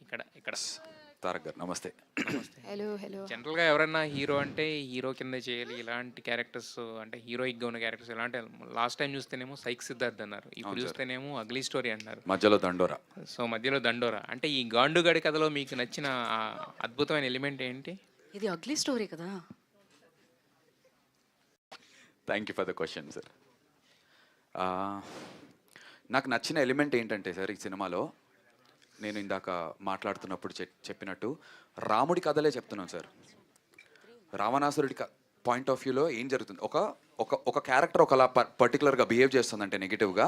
ఇక్కడ ఇక్కడ తారక్ గారు నమస్తే. Hello hello. జనరల్గా ఎవరైనా హీరో అంటే హీరో కింద చేయాలి ఇలాంటి క్యారెక్టర్స్, అంటే హీరోయిక్గా ఉన్న క్యారెక్టర్స్ ఇలాంటి. లాస్ట్ టైం చూస్తేనేమో సైక్ సిద్ధార్థ్ అన్నారు, ఇప్పుడు అవును సార్. చూస్తేనేమో అగ్లీ స్టోరీ అన్నారు, మధ్యలో దండోరా. సో మధ్యలో దండోరా. అంటే ఈ గాండుగాడి కథలో మీకు నచ్చిన ఆ అద్భుతమైన ఎలిమెంట్ ఏంటి? ఇది అగ్లీ స్టోరీ కదా. Thank you for the question sir. నాకు నచ్చిన ఎలిమెంట్ ఏంటంటే సార్, ఈ సినిమాలో నేను ఇందాక మాట్లాడుతున్నప్పుడు చెప్పినట్టు రాముడి కథలే చెప్తున్నాను సార్. రావణాసురుడి పాయింట్ ఆఫ్ వ్యూలో ఏం జరుగుతుంది, ఒక ఒక ఒక క్యారెక్టర్ ఒకలా పర్టికులర్గా బిహేవ్ చేస్తుందంటే నెగిటివ్గా,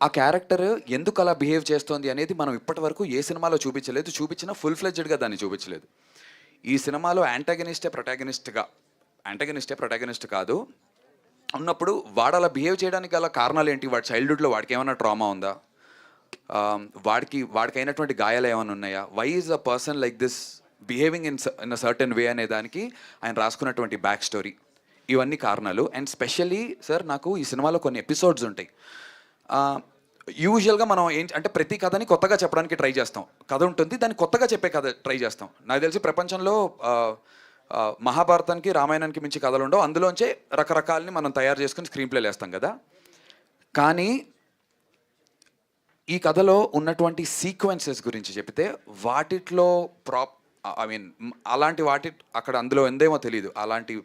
ఆ క్యారెక్టర్ ఎందుకు అలా బిహేవ్ చేస్తుంది అనేది మనం ఇప్పటి వరకు ఏ సినిమాలో చూపించలేదు, చూపించినా ఫుల్ ఫ్లెడ్జ్డ్గా దాన్ని చూపించలేదు. ఈ సినిమాలో యాంటాగనిస్టే ప్రొటాగనిస్ట్ కాదు ఉన్నప్పుడు వాడు అలా బిహేవ్ చేయడానికి గల కారణాలు ఏంటి, వాడి చైల్డ్హుడ్లో వాడికి ఏమైనా ట్రామా ఉందా, వాడికి అయినటువంటి గాయాలు ఏమైనా ఉన్నాయా, why is a person like this behaving in a certain way అనేదానికి ఆయన రాసుకున్నటువంటి బ్యాక్ స్టోరీ, ఇవన్నీ కారణాలు. అండ్ స్పెషల్లీ సార్ నాకు ఈ సినిమాలో కొన్ని ఎపిసోడ్స్ ఉంటాయి. యూజువల్గా మనం అంటే ప్రతి కథని కొత్తగా చెప్పడానికి ట్రై చేస్తాం, కథ ఉంటుంది దాన్ని కొత్తగా చెప్పే కథ ట్రై చేస్తాం. నాకు తెలిసి ప్రపంచంలో మహాభారతానికి రామాయణానికి మించి కథలు ఉండవు, అందులోంచే రకరకాలని మనం తయారు చేసుకుని స్క్రీన్ ప్లేలు వేస్తాం కదా. కానీ ఈ కథలో ఉన్నటువంటి సీక్వెన్సెస్ గురించి చెప్తే వాటిట్లో అలాంటి అక్కడ అందులో ఉందేమో తెలీదు, అలాంటి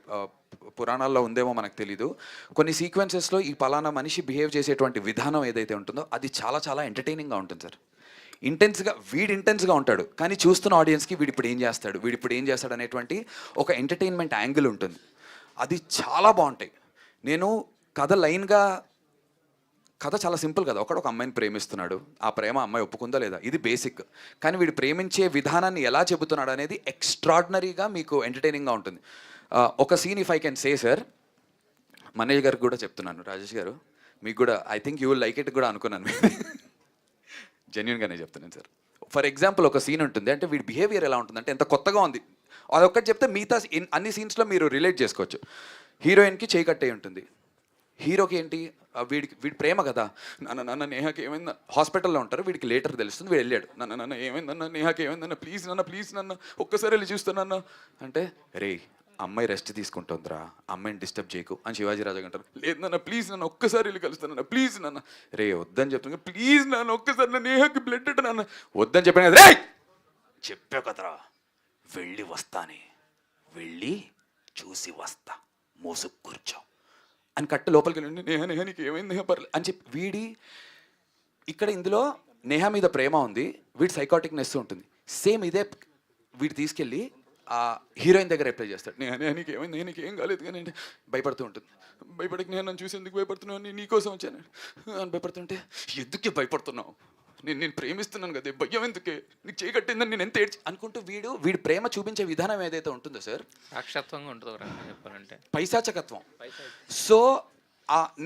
పురాణాల్లో ఉందేమో మనకు తెలీదు. కొన్ని సీక్వెన్సెస్లో ఈ పలానా మనిషి బిహేవ్ చేసేటువంటి విధానం ఏదైతే ఉంటుందో అది చాలా చాలా ఎంటర్టైనింగ్గా ఉంటుంది సార్. ఇంటెన్స్గా ఉంటాడు, కానీ చూస్తున్న ఆడియన్స్కి వీడు ఇప్పుడు ఏం చేస్తాడు అనేటువంటి ఒక ఎంటర్టైన్మెంట్ యాంగిల్ ఉంటుంది. అది చాలా బాగుంటాయి. నేను కథ చాలా సింపుల్ కదా, ఒక అమ్మాయిని ప్రేమిస్తున్నాడు, ఆ ప్రేమ అమ్మాయి ఒప్పుకుందా లేదా, ఇది బేసిక్. కానీ వీడు ప్రేమించే విధానాన్ని ఎలా చెబుతున్నాడు అనేది ఎక్స్ట్రాడినరీగా మీకు ఎంటర్టైనింగ్గా ఉంటుంది. ఒక scene if I can say sir, Manesh గారికి కూడా చెప్తున్నాను, రాజేష్ గారు మీకు కూడా I think you will like it కూడా అనుకున్నాను, జెన్యున్గానే చెప్తున్నాను సార్. ఫర్ ఎగ్జాంపుల్ ఒక సీన్ ఉంటుంది, అంటే వీడి బిహేవియర్ ఎలా ఉంటుందంటే ఎంత కొత్తగా ఉంది, అదొక్కటి చెప్తే మిగతా అన్ని సీన్స్లో మీరు రిలేట్ చేసుకోవచ్చు. హీరోయిన్కి చేయి కట్టే ఉంటుంది, హీరోకి ఏంటి వీడి ప్రేమ కదా, నన్ను నేహాకి ఏమైందా, హాస్పిటల్లో ఉంటారు, వీడికి లేటర్ తెలుస్తుంది, వీడు వెళ్ళాడు, నన్ను ఏమైందన్న నేహాకి ఏమైందన్న ప్లీజ్ నన్ను ఒక్కసారి వెళ్ళి చూస్తానన్న అంటే, రే అమ్మాయి రెస్ట్ తీసుకుంటుందిరా, అమ్మాయిని డిస్టర్బ్ చేయకు అని శివాజీ రాజా అంటారు. లేదు నన్ను ప్లీజ్ నన్ను ఒక్కసారి వెళ్ళి కలుస్తానన్న, ప్లీజ్ నన్ను, రే వద్దని చెప్తున్నా, ప్లీజ్ నన్ను ఒక్కసారి నన్ను నేహాకి బ్లడ్ అంటే నన్ను వద్దని చెప్పాను కదా, రే చెప్పా కదరా వెళ్ళి వస్తానే, వెళ్ళి చూసి వస్తా, మోసుకు కూర్చో అని కట్ట లోపలికి వెళ్ళండి, నేహా నీకు ఏమైంది నేహా పర్లేదు అని చెప్పి ఇందులో నేహా మీద ప్రేమ ఉంది, వీడి సైకాటిక్నెస్ ఉంటుంది. సేమ్ ఇదే వీడు తీసుకెళ్ళి ఆ హీరోయిన్ దగ్గర అప్లై చేస్తాడు. నేహా నీకు ఏమైంది, నీకు ఏం కాలేదు కానీ అంటే భయపడుతూ ఉంటుంది. భయపడక నేను నన్ను చూసి ఎందుకు భయపడుతున్నావు, నీకోసం వచ్చాను అని భయపడుతుంటే, ఎందుకే భయపడుతున్నావు, నేను ప్రేమిస్తున్నాను కదా, భయం ఎందుకే, నీకు చేయి కట్టిందని నేను ఎంత ఏడ్చి అనుకుంటూ వీడి ప్రేమ చూపించే విధానం ఏదైతే ఉంటుందో సార్, సాక్షాత్వంగా ఉంటుంది చెప్పాలంటే, పైశాచకత్వం. సో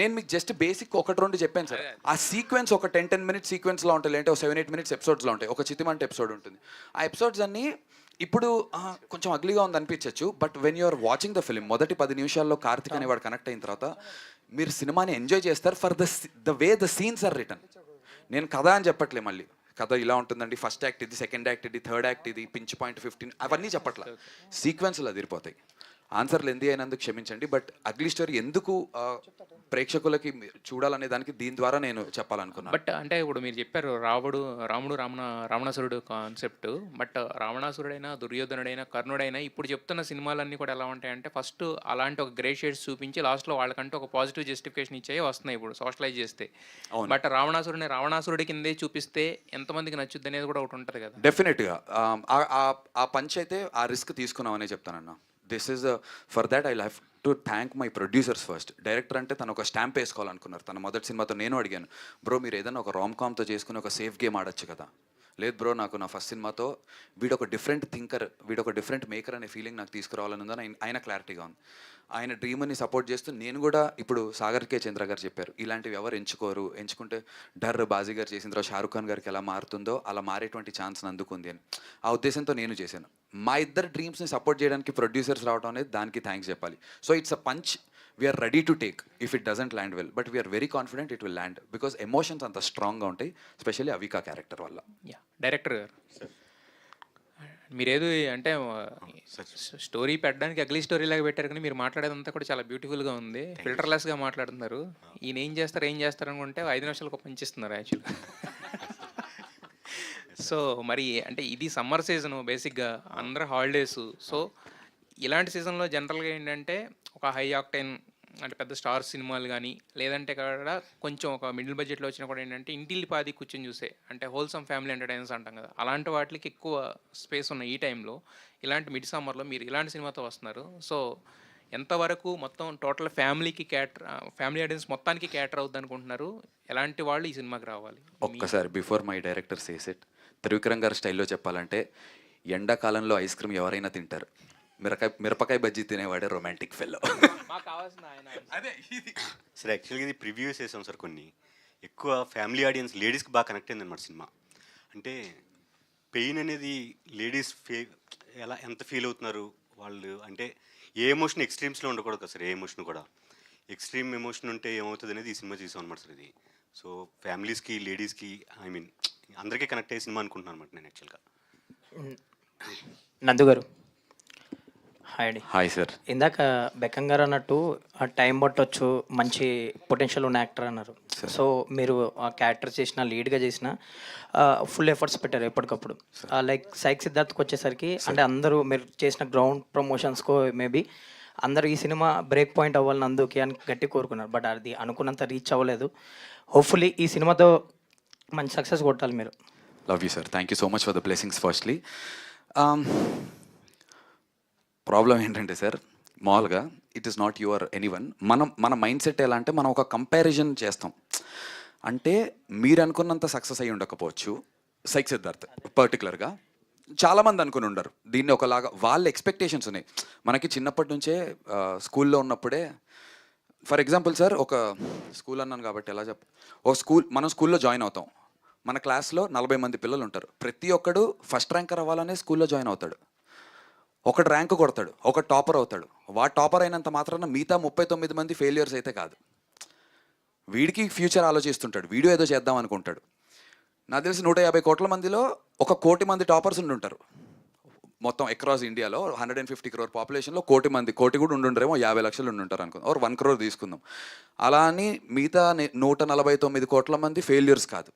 నేను మీకు జస్ట్ బేసిక్ 1-2 చెప్పాను సార్. ఆ సీక్వెన్స్ ఒక 10 మినిట్స్ సీక్వెన్స్లో ఉంటాయి, అంటే ఒక 7-8 మినిట్స్ ఎపిసోడ్స్లో ఉంటాయి. ఒక చితిమంట ఎపిసోడ్ ఉంటుంది. ఆ ఎపిసోడ్స్ అన్నీ ఇప్పుడు కొంచెం అగ్లీగా ఉంది అనిపించవచ్చు, but when you're watching the film మొదటి 10 నిమిషాల్లో కార్తిక్ అనేవాడు కనెక్ట్ అయిన తర్వాత మీరు సినిమాని ఎంజాయ్ చేస్తారు for the way the scenes are return. నేను కథ అని చెప్పట్లే, మళ్ళీ కథ ఇలా ఉంటుందండి, ఫస్ట్ యాక్ట్ ఇది, సెకండ్ యాక్ట్ ఇది, థర్డ్ యాక్ట్ ఇది, పించ్ పాయింట్ 15 అవన్నీ చెప్పట్లా, సీక్వెన్స్లు అదిరిపోతాయి. ఆన్సర్లు ఎందు అయినందుకు క్షమించండి, బట్ అగ్లీ స్టోరీ ఎందుకు ప్రేక్షకులకి చూడాలనే దానికి దీని ద్వారా నేను చెప్పాలనుకున్నాను. బట్ అంటే ఇప్పుడు మీరు చెప్పారు రాముడు రావణాసురుడు కాన్సెప్ట్, బట్ రావణాసురుడైనా, దుర్యోధనుడైనా, కర్ణుడైనా ఇప్పుడు చెప్తున్న సినిమాలన్నీ కూడా ఎలా ఉంటాయంటే ఫస్ట్ అలాంటి ఒక గ్రే షేడ్స్ చూపించి లాస్ట్లో వాళ్ళకంటే ఒక పాజిటివ్ జస్టిఫికేషన్ ఇచ్చాయి వస్తున్నాయి ఇప్పుడు సోషలైజ్ చేస్తే. బట్ రావణాసురుడి కిందే చూపిస్తే ఎంతమందికి నచ్చుద్ది అనేది కూడా ఒకటి ఉంటుంది కదా. డెఫినెట్గా ఆ పంచ్ అయితే ఆ రిస్క్ తీసుకున్నామనే చెప్తానన్నా. For that I have to thank my producers first. Director అంటే తను ఒక స్టాంప్ వేసుకోవాలనుకున్నారు. తన మొదటి సినిమాతో నేను అడిగాను, బ్రో మీరు ఏదైనా ఒక రామ్కామ్తో చేసుకుని ఒక సేఫ్ గేమ్ ఆడొచ్చు కదా. లేదు బ్రో, నాకు నా ఫస్ట్ సినిమాతో వీడు ఒక డిఫరెంట్ థింకర్, వీడు ఒక డిఫరెంట్ మేకర్ అనే ఫీలింగ్ నాకు తీసుకురావాలని ఉందని ఆయన క్లారిటీగా ఉంది. ఆయన డ్రీమ్ని సపోర్ట్ చేస్తూ నేను కూడా ఇప్పుడు సాగర్ కే చంద్ర గారు చెప్పారు, ఇలాంటివి ఎవరు ఎంచుకోరు, ఎంచుకుంటే బాజీ గారు చేసిన తర్వాత షారుఖ్ ఖాన్ గారికి ఎలా మారుతుందో అలా మారేటువంటి ఛాన్స్ అందుకుంది అని ఆ ఉద్దేశంతో నేను చేశాను. మా ఇద్దరు డ్రీమ్స్ని సపోర్ట్ చేయడానికి ప్రొడ్యూసర్స్ రావడం అనేది దానికి థ్యాంక్స్ చెప్పాలి. So it's a punch we're ready to take if it doesn't land well, but we're very confident it will land because emotions అంత స్ట్రాంగ్గా ఉంటాయి, స్పెషల్లీ అవికా క్యారెక్టర్ వల్ల. యా డైరెక్టర్ గారు మీరేదో అంటే స్టోరీ పెట్టడానికి అగ్లీ స్టోరీ లాగా పెట్టారు, కానీ మీరు మాట్లాడేదంతా కూడా చాలా బ్యూటిఫుల్గా ఉంది, ఫిల్టర్లెస్గా మాట్లాడుతున్నారు. ఈయన ఏం చేస్తారు అనుకుంటే 5 నిమిషాలకు పంచిస్తున్నారు యాక్చువల్గా. సో మరి అంటే ఇది సమ్మర్ సీజను బేసిక్గా అందరూ హాలిడేస్. సో ఇలాంటి సీజన్లో జనరల్గా ఏంటంటే ఒక హై ఆక్టైన్ అంటే పెద్ద స్టార్ సినిమాలు కానీ లేదంటే కూడా కొంచెం ఒక మిడిల్ బడ్జెట్లో వచ్చినా కూడా ఏంటంటే ఇంటిల్లి పాది కూర్చొని చూసే అంటే హోల్సమ్ ఫ్యామిలీ ఎంటర్టైనర్స్ అంటాం కదా, అలాంటి వాటికి ఎక్కువ స్పేస్ ఉన్న ఈ టైంలో ఇలాంటి మిడ్ సమ్మర్లో మీరు ఇలాంటి సినిమాతో వస్తున్నారు. సో ఎంతవరకు మొత్తం టోటల్ ఫ్యామిలీకి ఫ్యామిలీ ఆడియన్స్ మొత్తానికి క్యాటర్ అవుద్ది అనుకుంటున్నారు? ఎలాంటి వాళ్ళు ఈ సినిమాకి రావాలి? ఒక్కసారి before my director says it, Trivikram గారి స్టైల్లో చెప్పాలంటే ఎండాకాలంలో ఐస్ క్రీమ్ ఎవరైనా తింటారు, మిరపకాయ బజ్జీ తినేవాడే రొమాంటిక్ ఫెల్లో. సార్ యాక్చువల్గా ఇది ప్రివ్యూస్ చేసాం సార్, కొన్ని ఎక్కువ ఫ్యామిలీ ఆడియన్స్ లేడీస్కి బాగా కనెక్ట్ అయింది అనమాట సినిమా. అంటే పెయిన్ అనేది లేడీస్ ఎంత ఫీల్ అవుతున్నారు వాళ్ళు, అంటే ఏ ఎమోషన్ ఎక్స్ట్రీమ్స్లో ఉండకూడదు కదా సార్, ఏ ఎమోషన్ కూడా ఎక్స్ట్రీమ్ ఎమోషన్ ఉంటే ఏమవుతుంది అనేది ఈ సినిమా చూసాం అనమాట సార్. ఇది సో ఫ్యామిలీస్కి లేడీస్కి అందరికీ కనెక్ట్ అయ్యే సినిమా అనుకుంటున్నాను అనమాట నేను యాక్చువల్గా. నందు గారు హాయ్ అండి. Hi sir. ఇందాక బెక్కం గారు అన్నట్టు ఆ టైం పట్టొచ్చు, మంచి పొటెన్షియల్ ఉన్న యాక్టర్ అన్నారు. సో మీరు ఆ క్యారెక్టర్ చేసిన లీడ్గా చేసిన ఫుల్ ఎఫర్ట్స్ పెట్టారు ఎప్పటికప్పుడు. లైక్ సైక్ సిద్ధార్థ్కి వచ్చేసరికి అంటే అందరూ మీరు చేసిన గ్రౌండ్ ప్రమోషన్స్కో మేబీ అందరూ ఈ సినిమా బ్రేక్ పాయింట్ అవ్వాలని అందుకే అని గట్టి కోరుకున్నారు, బట్ అది అనుకున్నంత రీచ్ అవ్వలేదు. హోప్ఫుల్లీ ఈ సినిమాతో మంచి సక్సెస్ కొట్టాలి మీరు. Love you sir, thank you so much for the blessings firstly. Problem ఏంటంటే సార్, మామూలుగా it is not your anyone. మన మైండ్ సెట్ ఎలా అంటే మనం ఒక కంపారిజన్ చేస్తాం. అంటే మీరు అనుకున్నంత సక్సెస్ అయ్యి ఉండకపోవచ్చు సైక్ సిద్ధార్థ్ పర్టికులర్గా, చాలామంది అనుకుని ఉండరు దీన్ని ఒకలాగా, వాళ్ళ ఎక్స్పెక్టేషన్స్ ఉన్నాయి. మనకి చిన్నప్పటి నుంచే స్కూల్లో ఉన్నప్పుడే, ఫర్ ఎగ్జాంపుల్ సార్ ఒక స్కూల్ అన్నాను కాబట్టి ఎలా మనం స్కూల్లో జాయిన్ అవుతాం, మన క్లాస్లో 40 మంది పిల్లలు ఉంటారు, ప్రతి ఒక్కడు ఫస్ట్ ర్యాంకర్ అవ్వాలనే స్కూల్లో జాయిన్ అవుతాడు. ఒకటి ర్యాంకు కొడతాడు, ఒక టాపర్ అవుతాడు. టాపర్ అయినంత మాత్రాన మిగతా 39 మంది ఫెయిలియర్స్ అయితే కాదు. వీడికి ఫ్యూచర్ ఆలోచిస్తుంటాడు, వీడియో ఏదో చేద్దాం అనుకుంటాడు. నాకు తెలిసి 150 కోట్ల మందిలో 1 కోటి మంది టాపర్స్ ఉండుంటారు మొత్తం అక్రాస్ ఇండియాలో. 150 crore పాపులేషన్లో 1 కోటి మంది, కోటి కూడా ఉండుంటారేమో, 50 లక్షలు ఉండుంటారు అనుకుందాం, ఒక 1 crore తీసుకుందాం. అలా అని మిగతా 149 కోట్ల మంది ఫెయిల్యూర్స్ కాదు.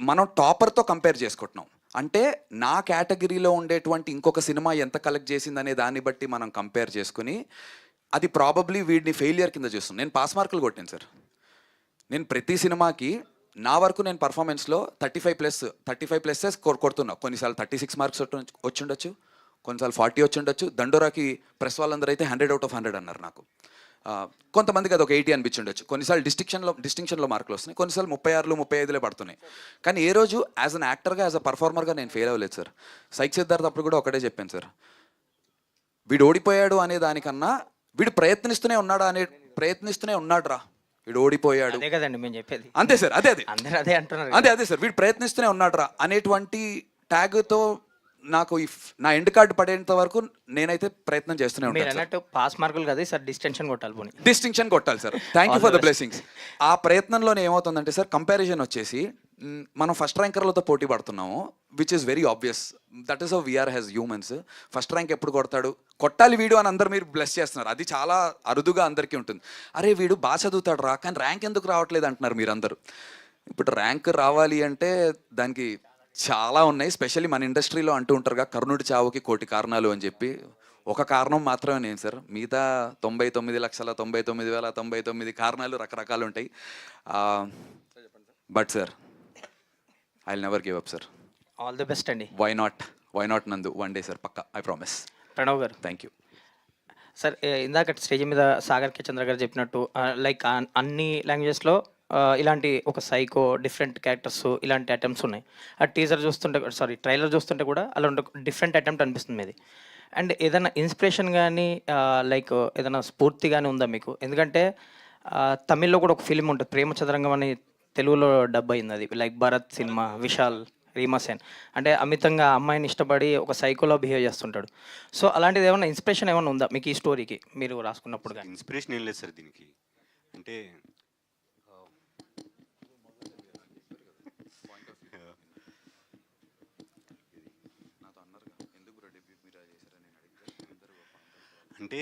మనం టాపర్తో కంపేర్ చేసుకుంటున్నాం. అంటే నా కేటగిరీలో ఉండేటువంటి ఇంకొక సినిమా ఎంత కలెక్ట్ చేసిందనే దాన్ని బట్టి మనం కంపేర్ చేసుకుని అది ప్రాబబ్లీ వీడిని ఫెయిలియర్ కింద చూస్తున్నాను. నేను పాస్ మార్కులు కొట్టాను సార్. నేను ప్రతి సినిమాకి నా వరకు నేను పర్ఫార్మెన్స్లో 35+ కొడుతున్నా. కొన్నిసార్లు 36 మార్క్స్ వచ్చి ఉండొచ్చు, కొన్నిసార్లు 40 వచ్చి ఉండొచ్చు. దండోరాకి ప్రెస్ వాళ్ళందరూ అయితే 100/100 అన్నారు నాకు. కొంతమందికి అది ఒక 80 అనిపించుండొచ్చు. కొన్నిసార్లు డిస్టింక్షన్లో మార్కులు వస్తున్నాయి, కొన్నిసార్లు 36, 35 పడుతున్నాయి. కానీ ఏ రోజు యాజ్ అన్ యాక్టర్గా, యాజ్ అ పర్ఫార్మర్గా నేను ఫెయిల్ అవ్వలేదు సార్. సైక్ సిద్ధార్థ్ అప్పుడు కూడా ఒకటే చెప్పాను సార్, వీడు ఓడిపోయాడు అనే దానికన్నా వీడు ప్రయత్నిస్తూనే ఉన్నాడు రా, వీడు ఓడిపోయాడు. అదే కదండి మేము చెప్పేది. అంతే సార్, అదే అందరూ అదే అంటున్నారు. అదే సార్, వీడు ప్రయత్నిస్తూనే ఉన్నాడు రా అనేటువంటి ట్యాగ్తో నాకు నా ఎండ్ కార్డు పడేంత వరకు నేనైతే ప్రయత్నం చేస్తూనే ఉంటాను. అన్నట్టు పాస్ మార్కులు కదా సార్, డిస్టింక్షన్ కొట్టాలి sir. Thank you for the blessings. ఆ ప్రయత్నంలోనే ఏమవుతుందంటే సార్, కంపారిజన్ వచ్చేసి మనం ఫస్ట్ ర్యాంకర్లతో పోటీ పడుతున్నాము, which is very obvious. That is how we're has humans. First rank ఎప్పుడు కొట్టాలి వీడు అని అందరు మీరు బ్లెస్ చేస్తున్నారు. అది చాలా అరుదుగా అందరికీ ఉంటుంది. అరే వీడు బాగా చదువుతాడు రా, కానీ ర్యాంక్ ఎందుకు రావట్లేదు అంటున్నారు మీరందరూ. ఇప్పుడు ర్యాంక్ రావాలి అంటే దానికి చాలా ఉన్నాయి. స్పెషల్లీ మన ఇండస్ట్రీలో అంటూ ఉంటారుగా, కర్ణుడి చావుకి 1 కోటి కారణాలు అని చెప్పి. ఒక కారణం మాత్రమే నేను సార్, మిగతా 99,99,099 కారణాలు రకరకాలు ఉంటాయి. But sir I will never give up sir. All the best అండి. Why not Nandu, one day sir పక్కా, ఐ ప్రామిస్. ప్రణవ్ గారు థ్యాంక్ యూ సార్. ఇందాక స్టేజ్ మీద సాగర్ కే చంద్ర గారు చెప్పినట్టు లైక్ అన్ని లాంగ్వేజెస్లో ఇలాంటి ఒక సైకో డిఫరెంట్ క్యారెక్టర్స్ ఇలాంటి అటెంప్ట్స్ ఉన్నాయి. ఆ ట్రైలర్ చూస్తుంటే కూడా అలా డిఫరెంట్ అటెంప్ట్ అనిపిస్తుంది మీది. అండ్ ఏదైనా ఇన్స్పిరేషన్ కానీ లైక్ ఏదైనా స్ఫూర్తి కానీ ఉందా మీకు? ఎందుకంటే తమిళ్లో కూడా ఒక ఫిలిం ఉంటుంది ప్రేమ చదరంగం అని, తెలుగులో డబ్ అయింది అది, లైక్ భరత్ సినిమా, విశాల్ రీమా సేన్. అంటే అమితంగా అమ్మాయిని ఇష్టపడి ఒక సైకోలో బిహేవ్ చేస్తుంటాడు. సో అలాంటిది ఏమన్నా ఇన్స్పిరేషన్ ఏమన్నా ఉందా మీకు ఈ స్టోరీకి మీరు రాసుకున్నప్పుడు కానీ? ఇన్స్పిరేషన్ ఏం లేదు సార్ దీనికి. అంటే అంటే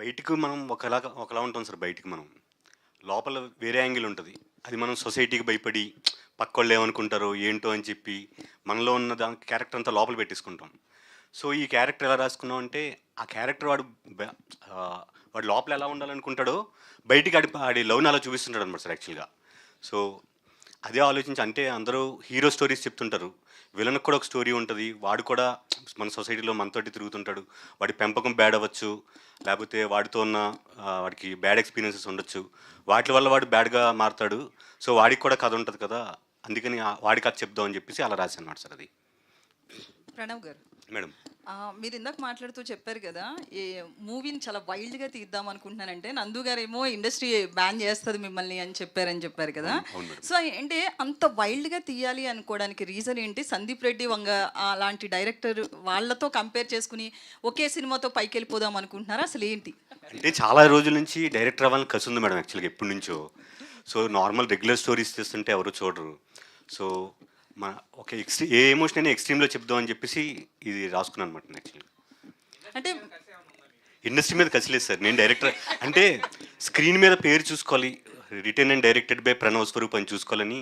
బయటకు మనం ఒకలా ఉంటాం సార్. బయటికి మనం లోపల వేరే యాంగిల్ ఉంటుంది. అది మనం సొసైటీకి భయపడి పక్కోళ్ళు ఏమనుకుంటారో ఏంటో అని చెప్పి మనలో ఉన్న దాని క్యారెక్టర్ అంతా లోపల పెట్టేసుకుంటాం. సో ఈ క్యారెక్టర్ ఎలా రాసుకున్నాం అంటే ఆ క్యారెక్టర్ వాడు లోపల ఎలా ఉండాలనుకుంటాడో బయటికి ఆడి లవ్ని అలా చూపిస్తుంటాడు అనమాట సార్ యాక్చువల్గా. సో అదే ఆలోచించి, అంటే అందరూ హీరో స్టోరీస్ చెప్తుంటారు, విలన్కి కూడా ఒక స్టోరీ ఉంటుంది. వాడు కూడా మన సొసైటీలో మనతోటి తిరుగుతుంటాడు. వాడి పెంపకం బ్యాడ్ అవ్వచ్చు, లేకపోతే వాడితో ఉన్న వాడికి బ్యాడ్ ఎక్స్పీరియన్సెస్ ఉండొచ్చు. వాటి వల్ల వాడు బ్యాడ్గా మారుతాడు. సో వాడికి కూడా కథ ఉంటుంది కదా, అందుకని వాడి కథ చెప్దాం అని చెప్పేసి అలా రాశాను అన్నమాట సార్ అది. ప్రణవ్ గారు, మేడం మీరు ఇందాక మాట్లాడుతూ చెప్పారు కదా, ఈ మూవీని చాలా వైల్డ్గా తీద్దాం అనుకుంటున్నానంటే నందు గారేమో ఇండస్ట్రీ బ్యాన్ చేస్తుంది మిమ్మల్ని అని చెప్పారు కదా. అవును మేడం. సో అంటే అంత వైల్డ్గా తీయాలి అనుకోవడానికి రీజన్ ఏంటి? సందీప్ రెడ్డి వంగ అలాంటి డైరెక్టర్ వాళ్ళతో కంపేర్ చేసుకుని ఒకే సినిమాతో పైకి వెళ్ళిపోదాం అనుకుంటున్నారా? అసలు ఏంటి? అంటే చాలా రోజుల నుంచి డైరెక్టర్ అవ్వాలని కసి ఉంది మేడం యాక్చువల్గా, ఎప్పటి నుంచో. సో నార్మల్ రెగ్యులర్ స్టోరీస్ తీస్తుంటే ఎవరు చూడరు. సో మన ఒక ఏ ఎమోషన్ అయినా ఎక్స్ట్రీమ్లో చెప్దాం అని చెప్పేసి ఇది రాసుకున్నాను అనమాట యాక్చువల్గా. అంటే ఇండస్ట్రీ మీద కసిలేదు సార్. నేను డైరెక్టర్ అంటే స్క్రీన్ మీద పేరు చూసుకోవాలి, return and directed by Pranav Swaroop అని చూసుకోవాలని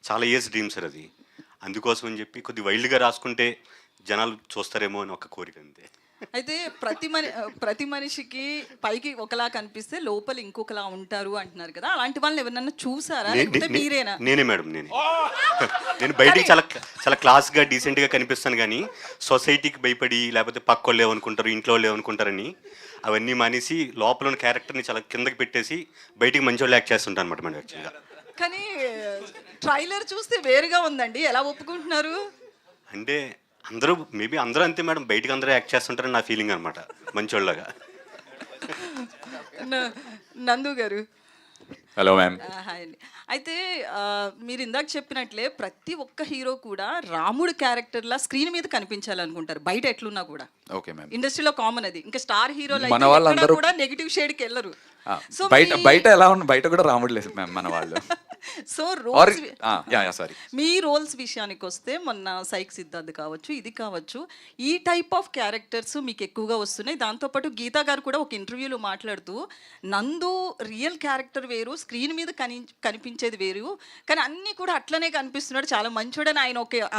చాలా ఇయర్స్ డ్రీమ్ సార్ అది. అందుకోసం అని చెప్పి కొద్ది వైల్డ్గా రాసుకుంటే జనాలు చూస్తారేమో అని ఒక కోరిక అంతే. అయితే ప్రతి మనిషికి పైకి ఒకలా కనిపిస్తే లోపల ఇంకొకలా ఉంటారు అంటున్నారు కదా, అలాంటి వాళ్ళని ఎవరన్నా చూసారా లేకపోతే మీరేనా? నేనే మేడం, నేను బయటికి చాలా చాలా క్లాస్గా డీసెంట్గా కనిపిస్తాను, కానీ సొసైటీకి భయపడి లేకపోతే పక్క వాళ్ళు ఏమనుకుంటారు, ఇంట్లో వాళ్ళు ఏమనుకుంటారని అవన్నీ మానేసి లోపల ఉన్న క్యారెక్టర్ని చాలా కిందకి పెట్టేసి బయటికి మంచి వాళ్ళు యాక్ట్ చేస్తుంటాను అనమాట మేడం యాక్చువల్గా. కానీ ట్రైలర్ చూస్తే వేరుగా ఉందండి, ఎలా ఒప్పుకుంటున్నారు? అంటే మేబీ అందరూ అంతే మేడం, బయటికి అందరూ యాక్ట్ చేస్తుంటారని నా ఫీలింగ్ అనమాట, మంచోళ్ళగా. నందు గారు, హలో మ్యామ్. హాయ్ అండి. అయితే మీరు ఇందాక చెప్పినట్లే ప్రతి ఒక్క హీరో కూడా రాముడు క్యారెక్టర్లా స్క్రీన్ మీద కనిపించాలనుకుంటారు, బయట ఎట్లున్నా కూడా. Okay ma'am. ఇండస్ట్రీలో కామన్ అది. ఇంకా స్టార్ హీరోలు మన వాళ్ళందరూ కూడా నెగిటివ్ షేడ్కి వెళ్ళరు. సో బయట ఎలా ఉన్న బయట కూడా రాముడు లేదు మ్యామ్ మన వాళ్ళు. సో సారీ, మీ రోల్స్ విషయానికి వస్తే మొన్న సైక్ సిద్ధార్థ్ కావచ్చు, ఇది కావచ్చు, ఈ టైప్ ఆఫ్ క్యారెక్టర్స్ మీకు ఎక్కువగా వస్తున్నాయి. దాంతోపాటు గీతా గారు కూడా ఒక ఇంటర్వ్యూలో మాట్లాడుతూ నందు రియల్ క్యారెక్టర్ వేరు, స్క్రీన్ మీద కనిపించేది వేరు, కానీ అన్నీ కూడా అట్లనే కనిపిస్తున్నాడు, చాలా మంచోడని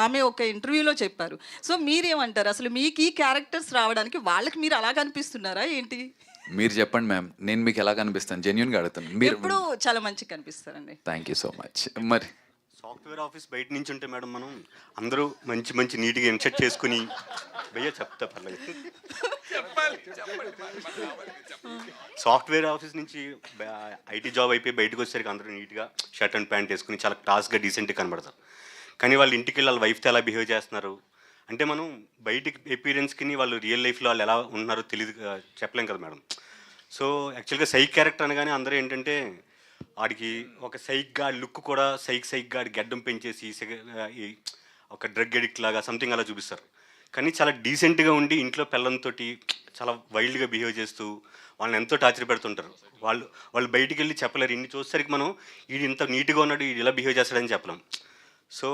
ఆమె ఒక ఇంటర్వ్యూలో చెప్పారు. సో మీరేమంటారు? అసలు మీకు ఈ క్యారెక్టర్స్ రావడానికి వాళ్ళకి మీరు అలా కనిపిస్తున్నారా ఏంటి? మీరు చెప్పండి మ్యామ్, నేను మీకు ఎలా కనిపిస్తాను? జెన్యున్గా అడుగుతాను. మీరు ఎప్పుడు చాలా మంచిగా కనిపిస్తారండి. Thank you so much. మరి సాఫ్ట్వేర్ ఆఫీస్ బయట నుంచి ఉంటే మేడం మనం అందరూ మంచి నీట్గా ఇన్సెట్ చేసుకుని భయ్యా చెప్తా పర్లేదు. సాఫ్ట్వేర్ ఆఫీస్ నుంచి ఐటీ జాబ్ అయిపోయి బయటకు వచ్చేసరికి అందరూ నీట్గా షర్ట్ అండ్ ప్యాంట్ వేసుకుని చాలా క్లాస్గా డీసెంట్గా కనబడతారు. కానీ వాళ్ళ ఇంటికి వెళ్ళి వాళ్ళ వైఫ్తో ఎలా బిహేవ్ చేస్తున్నారు అంటే మనం బయటికి ఎపీరియన్స్కి వాళ్ళు రియల్ లైఫ్లో వాళ్ళు ఎలా ఉన్నారో తెలియదు, చెప్పలేం కదా మేడం. సో యాక్చువల్గా సైక్ క్యారెక్టర్ అనగానే అందరూ ఏంటంటే వాడికి ఒక సైక్గా లుక్ కూడా సైక్గా గెడ్డం పెంచేసి ఒక డ్రగ్ ఎడిక్ట్ లాగా సంథింగ్ అలా చూపిస్తారు. కానీ చాలా డీసెంట్గా ఉండి ఇంట్లో పిల్లలతో చాలా వైల్డ్గా బిహేవ్ చేస్తూ వాళ్ళని ఎంతో టార్చర్ పెడుతుంటారు. వాళ్ళు బయటికి వెళ్ళి చెప్పలేరు. ఇన్ని చూసేసరికి మనం వీడు ఇంత నీట్గా ఉన్నాడు, వీడు ఇలా బిహేవ్ చేస్తాడని చెప్పలేం. సో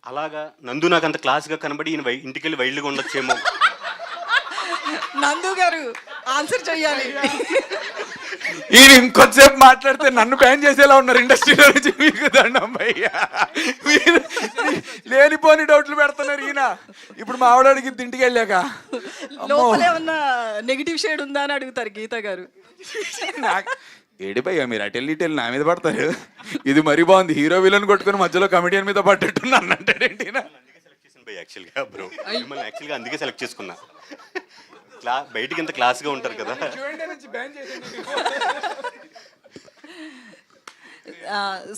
అలాగా నందు నాకు అంత క్లాస్గా కనబడి ఈయన ఇంటికి వెళ్ళి వైల్డ్గా ఉండొచ్చేమో. నందు గారు ఆన్సర్ చెయ్యాలి. ఈయన ఇంకొంచెంసేపు మాట్లాడితే నన్ను బ్యాన్ చేసేలా ఉన్నారు ఇండస్ట్రీలో నుంచి. మీకు దండం భయ్యా, మీరు లేనిపోని డౌట్లు పెడుతున్నారు. ఈయన ఇప్పుడు మా ఆవిడకి ఇంటికి వెళ్ళాక లోపల ఏమన్నా నెగిటివ్ షేడ్ ఉందా అని అడుగుతారు గీతా గారు. ఏడిపోయా మీరు అటెళ్ళి నా మీద పడతారు. ఇది మరీ బాగుంది, హీరో విలన్ కొట్టుకుని మధ్యలో కమెడియన్ మీద పట్టేట్టున్నాను అంటాడేంటి? సెలెక్ట్ చేసిన బై యాక్చువల్గా బ్రో, మిమ్మల్ని యాక్చువల్గా అందుకే సెలెక్ట్ చేసుకున్నా. బయటికి ఇంత క్లాస్గా ఉంటారు కదా.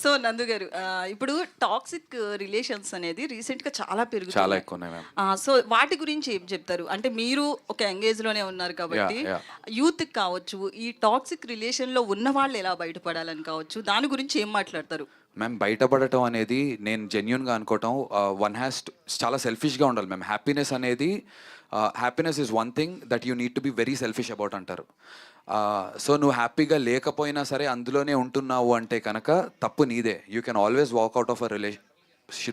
సో నందు గారు, ఇప్పుడు టాక్సిక్ రిలేషన్స్ అనేది రీసెంట్గా చాలా పెరుగుతుంది, చాలా ఎక్కువ ఉన్నాయి మ్యామ్. సో వాటి గురించి ఏం చెప్తారు? అంటే మీరు ఒక యంగేజ్ లోనే ఉన్నారు కాబట్టి యూత్ కావచ్చు, ఈ టాక్సిక్ రిలేషన్ లో ఉన్న వాళ్ళు ఎలా బయటపడాలని కావచ్చు, దాని గురించి ఏం మాట్లాడతారు? మ్యామ్ బయటపడటం అనేది నేను జెన్యున్గా అనుకోవటం వన్ హ్యాస్ చాలా సెల్ఫిష్గా ఉండాలి మ్యామ్. హ్యాపీనెస్ అనేది happiness is one thing that you need to be very selfish about అంటారు. సో నువ్వు హ్యాపీగా లేకపోయినా సరే అందులోనే ఉంటున్నావు అంటే కనుక తప్పు నీదే. You can always walk out of a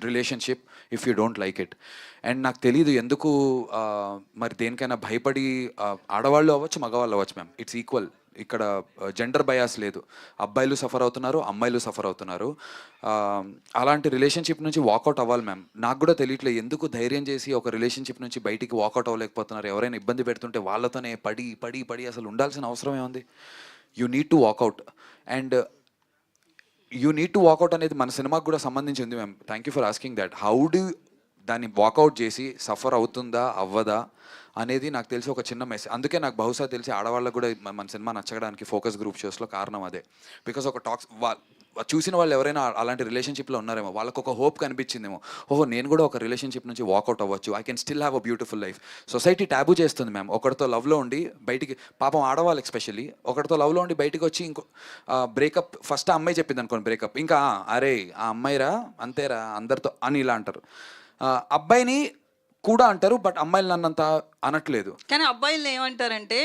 relationship if you don't like it. And నాకు తెలీదు ఎందుకు మరి దేనికైనా భయపడి ఆడవాళ్ళు అవ్వచ్చు మగవాళ్ళు అవ్వచ్చు మ్యామ్, ఇట్స్ ఈక్వల్. ఇక్కడ జెండర్ బయాస్ లేదు. అబ్బాయిలు సఫర్ అవుతున్నారు, అమ్మాయిలు సఫర్ అవుతున్నారు. అలాంటి రిలేషన్షిప్ నుంచి వాకౌట్ అవ్వాలి మ్యామ్. నాకు కూడా తెలియట్లేదు ఎందుకు ధైర్యం చేసి ఒక రిలేషన్షిప్ నుంచి బయటికి వాకౌట్ అవ్వలేకపోతున్నారు. ఎవరైనా ఇబ్బంది పెడుతుంటే వాళ్ళతోనే పడి పడి పడి అసలు ఉండాల్సిన అవసరం ఏముంది? You need to walk out. And you need to walk out అనేది మన సినిమాకు కూడా సంబంధించి ఉంది ma'am. Thank you for asking that. How do దాన్ని వాకౌట్ చేసి సఫర్ అవుతుందా అవ్వదా అనేది నాకు తెలిసి ఒక చిన్న మెసేజ్. అందుకే నాకు బహుశా తెలిసి ఆడవాళ్ళకు కూడా మన సినిమా నచ్చడానికి ఫోకస్ గ్రూప్ షోస్లో కారణం అదే. బికాస్ ఒక చూసిన వాళ్ళు ఎవరైనా అలాంటి రిలేషన్షిప్లో ఉన్నారేమో, వాళ్ళకు ఒక హోప్ కనిపించిందేమో, ఓహో నేను కూడా ఒక రిలేషన్షిప్ నుంచి వాకౌట్ అవ్వచ్చు, I can still have a beautiful life. Society taboo చేస్తుంది మ్యామ్. ఒకరితో లవ్లో ఉండి బయటికి, పాపం ఆడవాళ్ళు ఎస్పెషల్లీ ఒకరితో లవ్లో ఉండి బయటికి వచ్చి ఇంకో బ్రేకప్, ఫస్ట్ ఆ అమ్మాయి చెప్పింది అనుకోండి బ్రేకప్, ఇంకా అరే ఆ అమ్మాయిరా అంతేరా అందరితో అని ఇలా అంటారు. అబ్బాయిని కూడా అంటారు, బట్ అమ్మాయిలు నన్నంత అనట్లేదు. కానీ అబ్బాయిలు ఏమంటారంటే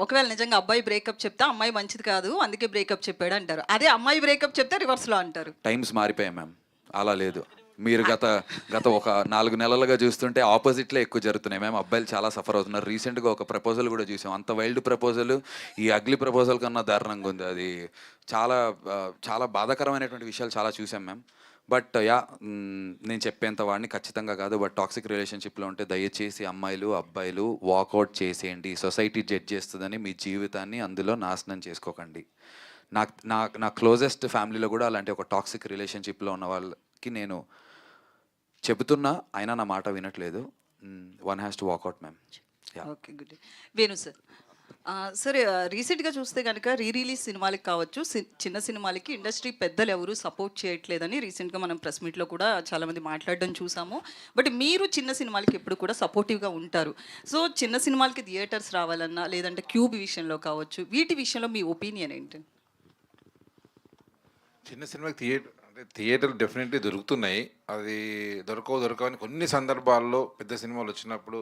ఒకవేళ నిజంగా అబ్బాయి బ్రేకప్ చెప్తే అమ్మాయి మంచిది కాదు అందుకే బ్రేకప్ చెప్పాడు అంటారు. అదే అమ్మాయి బ్రేకప్ చెప్తే రివర్స్లో అంటారు. టైమ్స్ మారిపోయాయి మ్యామ్, అలా లేదు. మీరు గత ఒక 4 నెలలుగా చూస్తుంటే ఆపోజిట్లే ఎక్కువ జరుగుతున్నాయి మ్యామ్. అబ్బాయిలు చాలా సఫర్ అవుతున్నారు. రీసెంట్గా ఒక ప్రపోజల్ కూడా చూసాం, అంత వైల్డ్ ప్రపోజల్ ఈ అగ్లీ ప్రపోజల్ కన్నా దారుణంగా ఉంది. అది చాలా చాలా బాధాకరమైనటువంటి విషయాలు చాలా చూసాం మ్యామ్. బట్ నేను చెప్పేంత వాడిని ఖచ్చితంగా కాదు. బట్ టాక్సిక్ రిలేషన్షిప్లో ఉంటే దయచేసి అమ్మాయిలు అబ్బాయిలు వాకౌట్ చేసేయండి. సొసైటీ జడ్జ్ చేస్తుందని మీ జీవితాన్ని అందులో నాశనం చేసుకోకండి. నా క్లోజెస్ట్ ఫ్యామిలీలో కూడా అలాంటి ఒక టాక్సిక్ రిలేషన్షిప్లో ఉన్న వాళ్ళకి నేను చెబుతున్నా, అయినా నా మాట వినట్లేదు. One has to walk out ma'am. Okay good. Venu sir, సరే రీసెంట్గా చూస్తే కనుక రిలీజ్ సినిమాలకి కావచ్చు, చిన్న సినిమాలకి ఇండస్ట్రీ పెద్దలు ఎవరు సపోర్ట్ చేయట్లేదని రీసెంట్గా మనం ప్రెస్ మీట్లో కూడా చాలామంది మాట్లాడడం చూసాము. బట్ మీరు చిన్న సినిమాలకి ఎప్పుడు కూడా సపోర్టివ్గా ఉంటారు. సో చిన్న సినిమాలకి థియేటర్స్ రావాలన్నా లేదంటే క్యూబ్ విషయంలో కావచ్చు, వీటి విషయంలో మీ ఒపీనియన్ ఏంటి? చిన్న సినిమాకి థియేటర్లు డెఫినెట్లీ దొరుకుతున్నాయి. అది దొరకవని కొన్ని సందర్భాల్లో పెద్ద సినిమాలు వచ్చినప్పుడు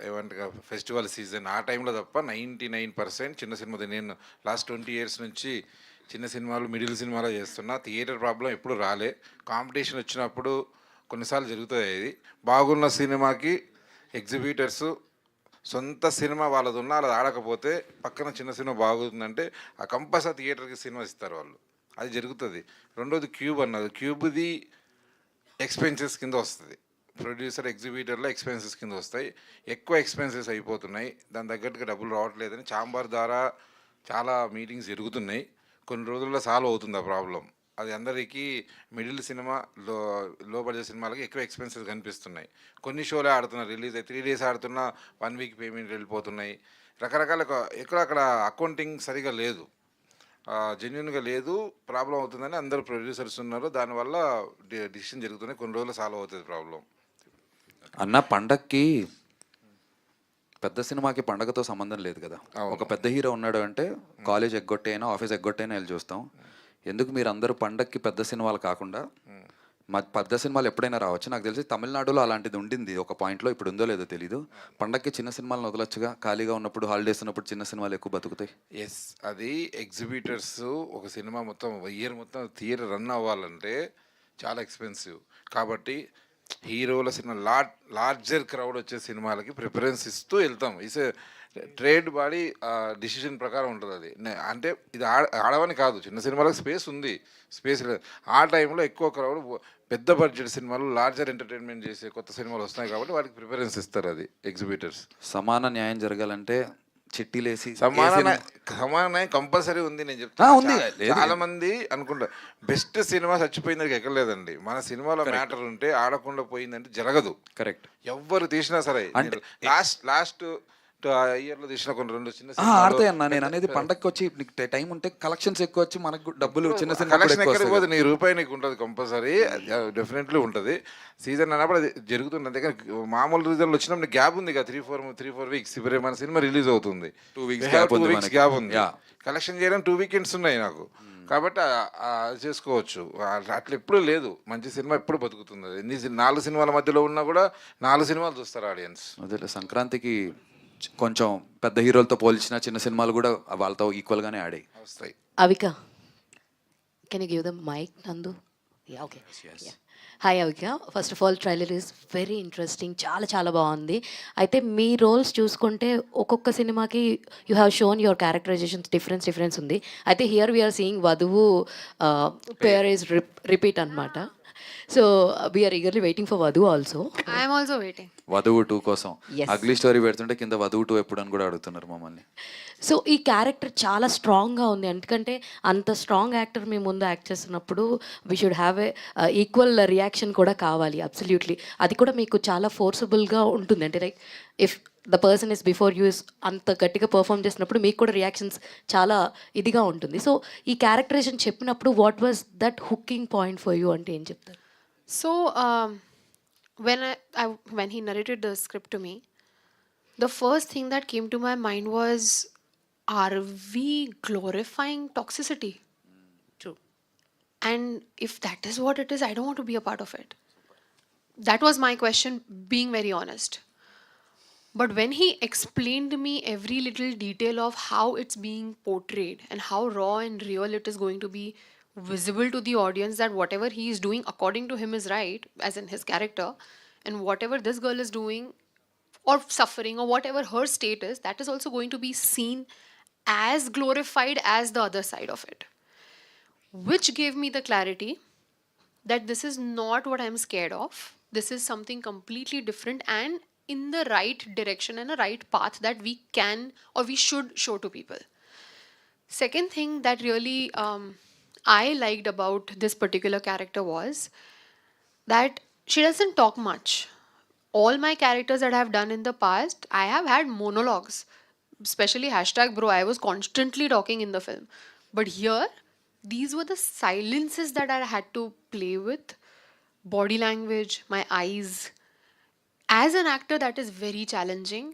ఏమంటే ఫెస్టివల్ సీజన్ ఆ టైంలో తప్ప 99% చిన్న సినిమా. నేను లాస్ట్ 20 years నుంచి చిన్న సినిమాలు మిడిల్ సినిమాలో చేస్తున్నా. థియేటర్ ప్రాబ్లం ఎప్పుడు రాలే. కాంపిటీషన్ వచ్చినప్పుడు కొన్నిసార్లు జరుగుతుంది. ఇది బాగున్న సినిమాకి ఎగ్జిబిటర్స్ సొంత సినిమా వాళ్ళది ఉన్నా అలా ఆడకపోతే పక్కన చిన్న సినిమా బాగుందంటే ఆ కంపల్సరీ థియేటర్కి సినిమా ఇస్తారు వాళ్ళు. అది జరుగుతుంది. రెండోది క్యూబ్ అన్నది, క్యూబ్ది ఎక్స్పెన్సెస్ కింద వస్తుంది. ప్రొడ్యూసర్ ఎగ్జిబిటర్లో ఎక్స్పెన్సెస్ కింద వస్తాయి. ఎక్కువ ఎక్స్పెన్సెస్ అయిపోతున్నాయి, దాని తగ్గట్టుగా డబ్బులు రావట్లేదని ఛాంబర్ ద్వారా చాలా మీటింగ్స్ జరుగుతున్నాయి. కొన్ని రోజుల్లో సాల్వ్ అవుతుంది ఆ ప్రాబ్లం. అది అందరికీ మిడిల్ సినిమా లో బడ్జెట్ సినిమాలకి ఎక్కువ ఎక్స్పెన్సెస్ కనిపిస్తున్నాయి. కొన్ని షోలే ఆడుతున్నారు, రిలీజ్ అయ్యి 3 days ఆడుతున్నా 1 week పేమెంట్ వెళ్ళిపోతున్నాయి. రకరకాల ఎక్కువ అక్కడ అకౌంటింగ్ సరిగా లేదు, జెన్యున్గా లేదు. ప్రాబ్లం అవుతుందని అందరూ ప్రొడ్యూసర్స్ ఉన్నారు. దానివల్ల డిసిషన్ జరుగుతున్నాయి. కొన్ని రోజులు సాల్వ్ అవుతుంది ప్రాబ్లం. అన్న పండక్కి పెద్ద సినిమాకి పండగతో సంబంధం లేదు కదా. ఒక పెద్ద హీరో ఉన్నాడు అంటే కాలేజ్ ఎగ్గొట్టైనా ఆఫీస్ ఎగ్గొట్టైనా వెళ్ళి చూస్తాం. ఎందుకు మీరు అందరూ పండక్కి పెద్ద సినిమాలు కాకుండా మా పెద్ద సినిమాలు ఎప్పుడైనా రావచ్చు. నాకు తెలిసి తమిళనాడులో అలాంటిది ఉండింది ఒక పాయింట్లో, ఇప్పుడు ఉందో లేదో తెలీదు. పండక్కి చిన్న సినిమాలను వదలొచ్చుగా, ఖాళీగా ఉన్నప్పుడు హాలిడేస్ ఉన్నప్పుడు చిన్న సినిమాలు ఎక్కువ బతుకుతాయి. ఎస్, అది ఎగ్జిబిటర్స్ ఒక సినిమా మొత్తం ఇయర్ మొత్తం థియేటర్ రన్ అవ్వాలంటే చాలా ఎక్స్పెన్సివ్. కాబట్టి హీరోల సినిమా లార్జర్ క్రౌడ్ వచ్చే సినిమాలకి ప్రిఫరెన్స్ ఇస్తూ వెళ్తాం. ఇస్ ట్రేడ్ బాడీ డిసిషన్ ప్రకారం ఉంటుంది అది. అంటే ఇది ఆడవని కాదు, చిన్న సినిమాలకు స్పేస్ ఉంది, స్పేస్ లేదు. ఆ టైంలో ఎక్కువ క్రౌడ్ పెద్ద బడ్జెట్ సినిమాలు లార్జర్ ఎంటర్టైన్మెంట్ చేసే కొత్త సినిమాలు వస్తున్నాయి కాబట్టి వాటికి ప్రిఫరెన్స్ ఇస్తారు అది ఎగ్జిబిటర్స్. సమాన న్యాయం జరగాలంటే చిట్టీలేసి సమాన కంపల్సరీ ఉంది. నేను చెప్తాను, చాలా మంది అనుకుంటారు బెస్ట్ సినిమా చచ్చిపోయిన దగ్గర ఎక్కర్లేదండి. మన సినిమాలో మ్యాటర్ ఉంటే ఆడకుండా పోయిందంటే జరగదు. కరెక్ట్. ఎవ్వరు తీసినా సరే. లాస్ట్ ఆ ఇయర్లో తీసిన కొన్ని 2 చిన్న ఆడతాయి అన్న. నేను అనేది పండగకి వచ్చి నీకు టైం ఉంటే కలెక్షన్స్ ఎక్కువ వచ్చి మనకు డబ్బులు చిన్న సినిమా కలెక్షన్ ఎక్కడికి పోతే నీ రూపాయి నీకు ఉంటుంది కంపల్సరీ, డెఫినెట్లీ ఉంటుంది. సీజన్ అన్నప్పుడు అది జరుగుతుంది. అంతేకాని మామూలు రీజన్లో వచ్చినప్పుడు గ్యాప్ ఉంది కదా, 3-4 వీక్స్. ఇప్పుడు మన సినిమా రిలీజ్ అవుతుంది, 2 weeks gap ఉంది మనకి. గ్యాప్ ఉంది. Yeah. కలెక్షన్ చేయడం 2 వీకెండ్స్ ఉన్నాయి నాకు, కాబట్టి అది చేసుకోవచ్చు. అట్లా ఎప్పుడు లేదు, మంచి సినిమా ఎప్పుడు బతుకుతుంది. ఎన్ని 4 సినిమాల మధ్యలో ఉన్నా కూడా 4 సినిమాలు చూస్తారు ఆడియన్స్. అదే సంక్రాంతికి కొంచెం పెద్ద హీరోలతో పోల్చిన చిన్న సినిమాలు కూడా వాళ్ళతో ఈక్వల్గానే ఆడాయి. వస్తాయి. Avika, can you give the mic, Nandu? Yeah, okay. Yeah. Hi Avika, first of all trailer is very interesting, చాలా చాలా బాగుంది. అయితే మీ రోల్స్ చూసుకుంటే ఒక్కొక్క సినిమాకి you have shown your characterizations difference ఉంది. అయితే here we're seeing Vadhuvu pair is repeat అనమాట. So we're eagerly waiting for Vadhuvu also. I'm also waiting Vadhuvu 2 కోసం. Yes. అగ్లీ స్టోరీ పెడుతుంటే కింద వధువు 2 ఎప్పుడు అని కూడా అడుగుతున్నారు మమ్మల్ని. సో ఈ క్యారెక్టర్ చాలా స్ట్రాంగ్గా ఉంది, ఎందుకంటే అంత స్ట్రాంగ్ యాక్టర్ మీ ముందు యాక్ట్ చేస్తున్నప్పుడు we should have a equal reaction కూడా కావాలి. అబ్సల్యూట్లీ అది కూడా మీకు చాలా ఫోర్సబుల్గా ఉంటుంది. అంటే like if the person is before you is అంత గట్టిగా పర్ఫామ్ చేసినప్పుడు మీకు కూడా రియాక్షన్స్ చాలా ఇదిగా ఉంటుంది. సో ఈ క్యారెక్టరైజేషన్ చెప్పినప్పుడు what was that hooking point for you అంటే ఏం చెప్తారు? So when he narrated the script to me, the first thing that came to my mind was, are we glorifying toxicity? True. And if that is what it is, I don't want to be a part of it. That was my question, being very honest. But when he explained to me every little detail of how it's being portrayed and how raw and real it is going to be visible to the audience, that whatever he is doing according to him is right, as in his character, and whatever this girl is doing or suffering or whatever her state is, that is also going to be seen as glorified as the other side of it, which gave me the clarity that this is not what I'm scared of. This is something completely different and in the right direction and a right path that we can or we should show to people. Second thing that really I liked about this particular character was that she doesn't talk much. All my characters that I have done in the past, I have had monologues, especially #bro. I was constantly talking in the film. But here, these were the silences that I had to play with. Body language, my eyes. As an actor, that is very challenging.